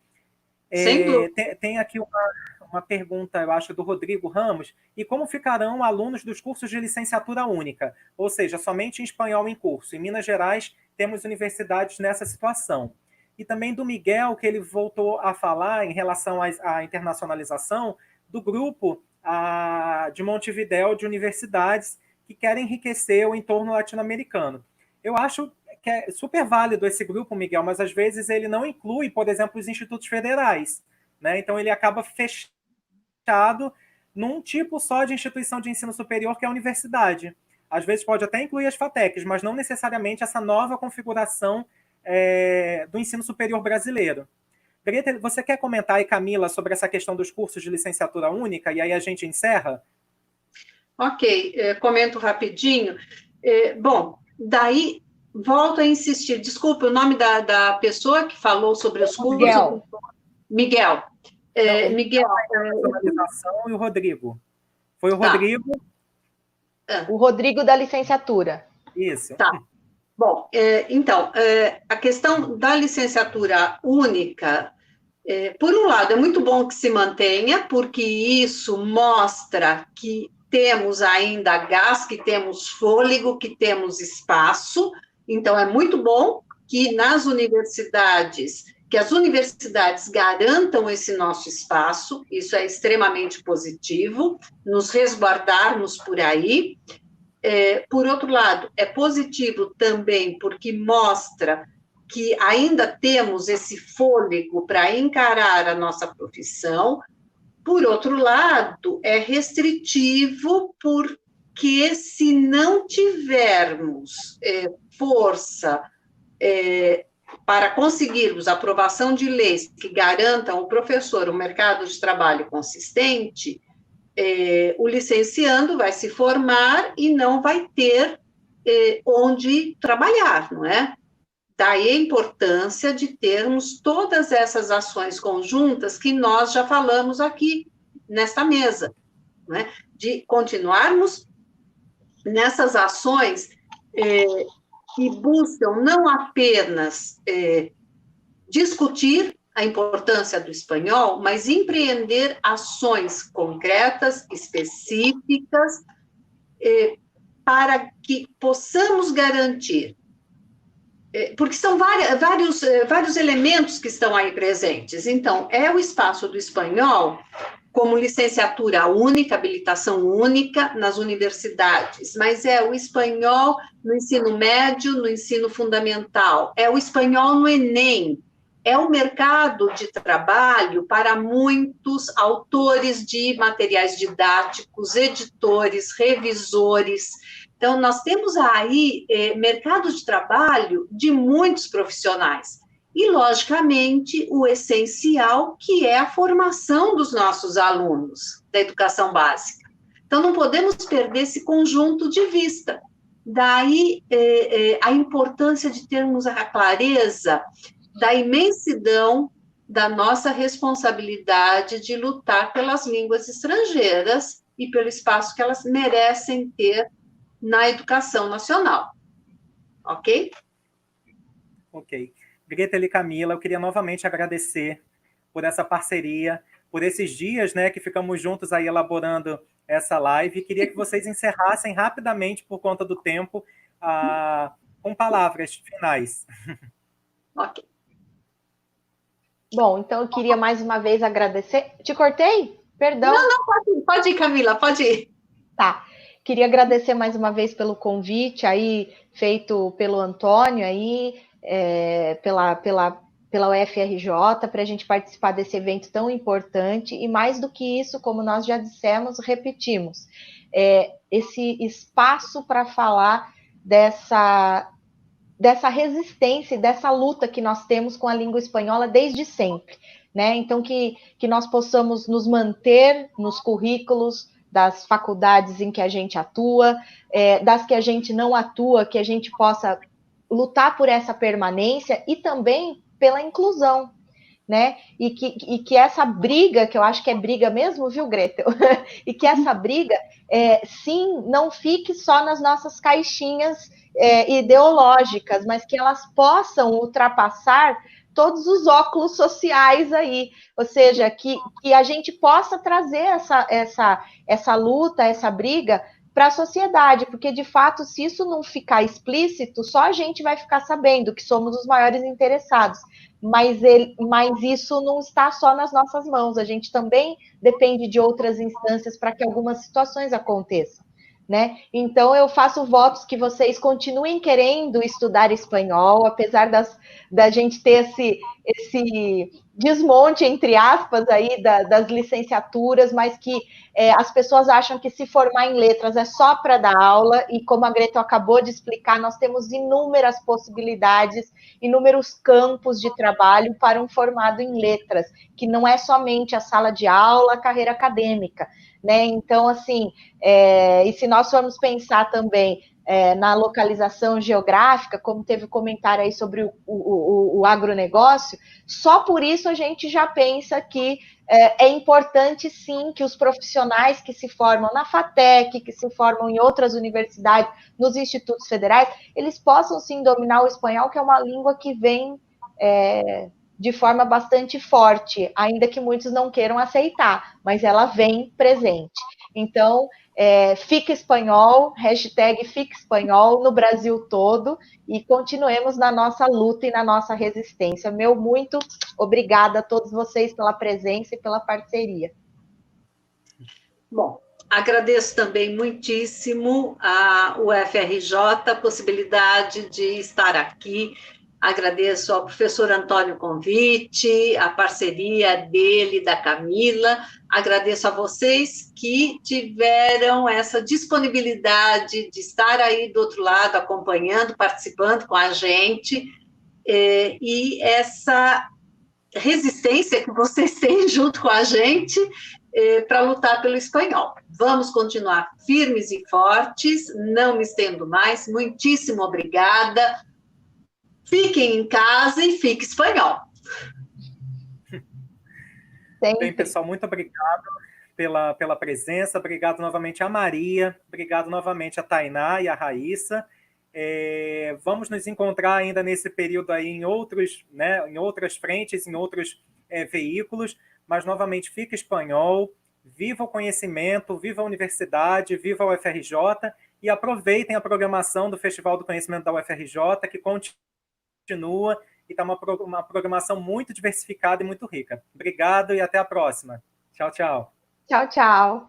Tem aqui uma pergunta, eu acho, do Rodrigo Ramos. E como ficarão alunos dos cursos de licenciatura única? Ou seja, somente em espanhol em curso. Em Minas Gerais, temos universidades nessa situação. E também do Miguel, que ele voltou a falar em relação à internacionalização do grupo de Montevidéu de universidades que querem enriquecer o entorno latino-americano. Eu acho que é super válido esse grupo, Miguel, mas às vezes ele não inclui, por exemplo, os institutos federais, né? Então ele acaba fechado num tipo só de instituição de ensino superior, que é a universidade. Às vezes pode até incluir as FATECs, mas não necessariamente essa nova configuração do ensino superior brasileiro. Greta, você quer comentar aí, Camila, sobre essa questão dos cursos de licenciatura única, e aí a gente encerra? Ok, comento rapidinho. Bom, daí, volto a insistir, desculpe, o nome da pessoa que falou sobre os cursos... Miguel. Miguel. E o Rodrigo. Foi o Rodrigo. O Rodrigo da licenciatura. Isso. Tá. Bom, então, a questão da licenciatura única, por um lado, é muito bom que se mantenha, porque isso mostra que temos ainda gás, que temos fôlego, que temos espaço. Então, é muito bom que nas universidades, que as universidades garantam esse nosso espaço, isso é extremamente positivo, nos resguardarmos por aí. Por outro lado, é positivo também porque mostra que ainda temos esse fôlego para encarar a nossa profissão. Por outro lado, é restritivo porque se não tivermos força para conseguirmos a aprovação de leis que garantam ao professor um mercado de trabalho consistente, o licenciando vai se formar e não vai ter onde trabalhar, não é? Daí a importância de termos todas essas ações conjuntas que nós já falamos aqui nesta mesa, não é? De continuarmos nessas ações que buscam não apenas discutir a importância do espanhol, mas empreender ações concretas, específicas, para que possamos garantir, porque são vários elementos que estão aí presentes. Então, é o espaço do espanhol como licenciatura única, habilitação única nas universidades, mas é o espanhol no ensino médio, no ensino fundamental, é o espanhol no Enem, é o mercado de trabalho para muitos autores de materiais didáticos, editores, revisores. Então, nós temos aí mercado de trabalho de muitos profissionais. E, logicamente, o essencial, que é a formação dos nossos alunos da educação básica. Então, não podemos perder esse conjunto de vista. Daí, a importância de termos a clareza da imensidão da nossa responsabilidade de lutar pelas línguas estrangeiras e pelo espaço que elas merecem ter na educação nacional. Ok? Ok. Greta e Camila, eu queria novamente agradecer por essa parceria, por esses dias, né, que ficamos juntos aí elaborando essa live. Queria que vocês encerrassem rapidamente, por conta do tempo, com palavras finais. Ok. Bom, então eu queria mais uma vez agradecer. Te cortei? Perdão. Não, pode ir, Camila, pode ir. Tá. Queria agradecer mais uma vez pelo convite aí feito pelo Antônio aí, pela UFRJ, para a gente participar desse evento tão importante, e mais do que isso, como nós já dissemos, repetimos, esse espaço para falar dessa resistência e dessa luta que nós temos com a língua espanhola desde sempre, né? Então, que nós possamos nos manter nos currículos das faculdades em que a gente atua, das que a gente não atua, que a gente possa lutar por essa permanência e também pela inclusão, né? E que essa briga, que eu acho que é briga mesmo, viu, Gretel? E que essa briga, sim, não fique só nas nossas caixinhas ideológicas, mas que elas possam ultrapassar todos os óculos sociais aí, ou seja, que a gente possa trazer essa luta, essa briga para a sociedade, porque de fato, se isso não ficar explícito, só a gente vai ficar sabendo que somos os maiores interessados, mas isso não está só nas nossas mãos, a gente também depende de outras instâncias para que algumas situações aconteçam, né? Então, eu faço votos que vocês continuem querendo estudar espanhol, apesar da gente ter esse desmonte, entre aspas, aí das licenciaturas, mas que as pessoas acham que se formar em letras é só para dar aula, e como a Greta acabou de explicar, nós temos inúmeras possibilidades, inúmeros campos de trabalho para um formado em letras, que não é somente a sala de aula, a carreira acadêmica, né? Então, assim, e se nós formos pensar também na localização geográfica, como teve o comentário aí sobre o agronegócio, só por isso a gente já pensa que é importante, sim, que os profissionais que se formam na FATEC, que se formam em outras universidades, nos institutos federais, eles possam, sim, dominar o espanhol, que é uma língua que vem de forma bastante forte, ainda que muitos não queiram aceitar, mas ela vem presente. Então, fica espanhol, hashtag fica espanhol no Brasil todo, e continuemos na nossa luta e na nossa resistência. Meu muito obrigada a todos vocês pela presença e pela parceria. Bom, agradeço também muitíssimo a UFRJ a possibilidade de estar aqui. Agradeço ao professor Antônio o convite, a parceria dele, da Camila. Agradeço a vocês que tiveram essa disponibilidade de estar aí do outro lado, acompanhando, participando com a gente, e essa resistência que vocês têm junto com a gente para lutar pelo espanhol. Vamos continuar firmes e fortes, não me estendo mais, muitíssimo obrigada. Fiquem em casa e fique espanhol. Bem, pessoal, muito obrigado pela presença, obrigado novamente a Maria, obrigado novamente a Tainá e a Raíssa. Vamos nos encontrar ainda nesse período aí em outros, né, em outras frentes, em outros veículos, mas novamente fica espanhol, viva o conhecimento, viva a universidade, viva a UFRJ e aproveitem a programação do Festival do Conhecimento da UFRJ, que continua e está uma programação muito diversificada e muito rica. Obrigado e até a próxima. Tchau, tchau. Tchau, tchau.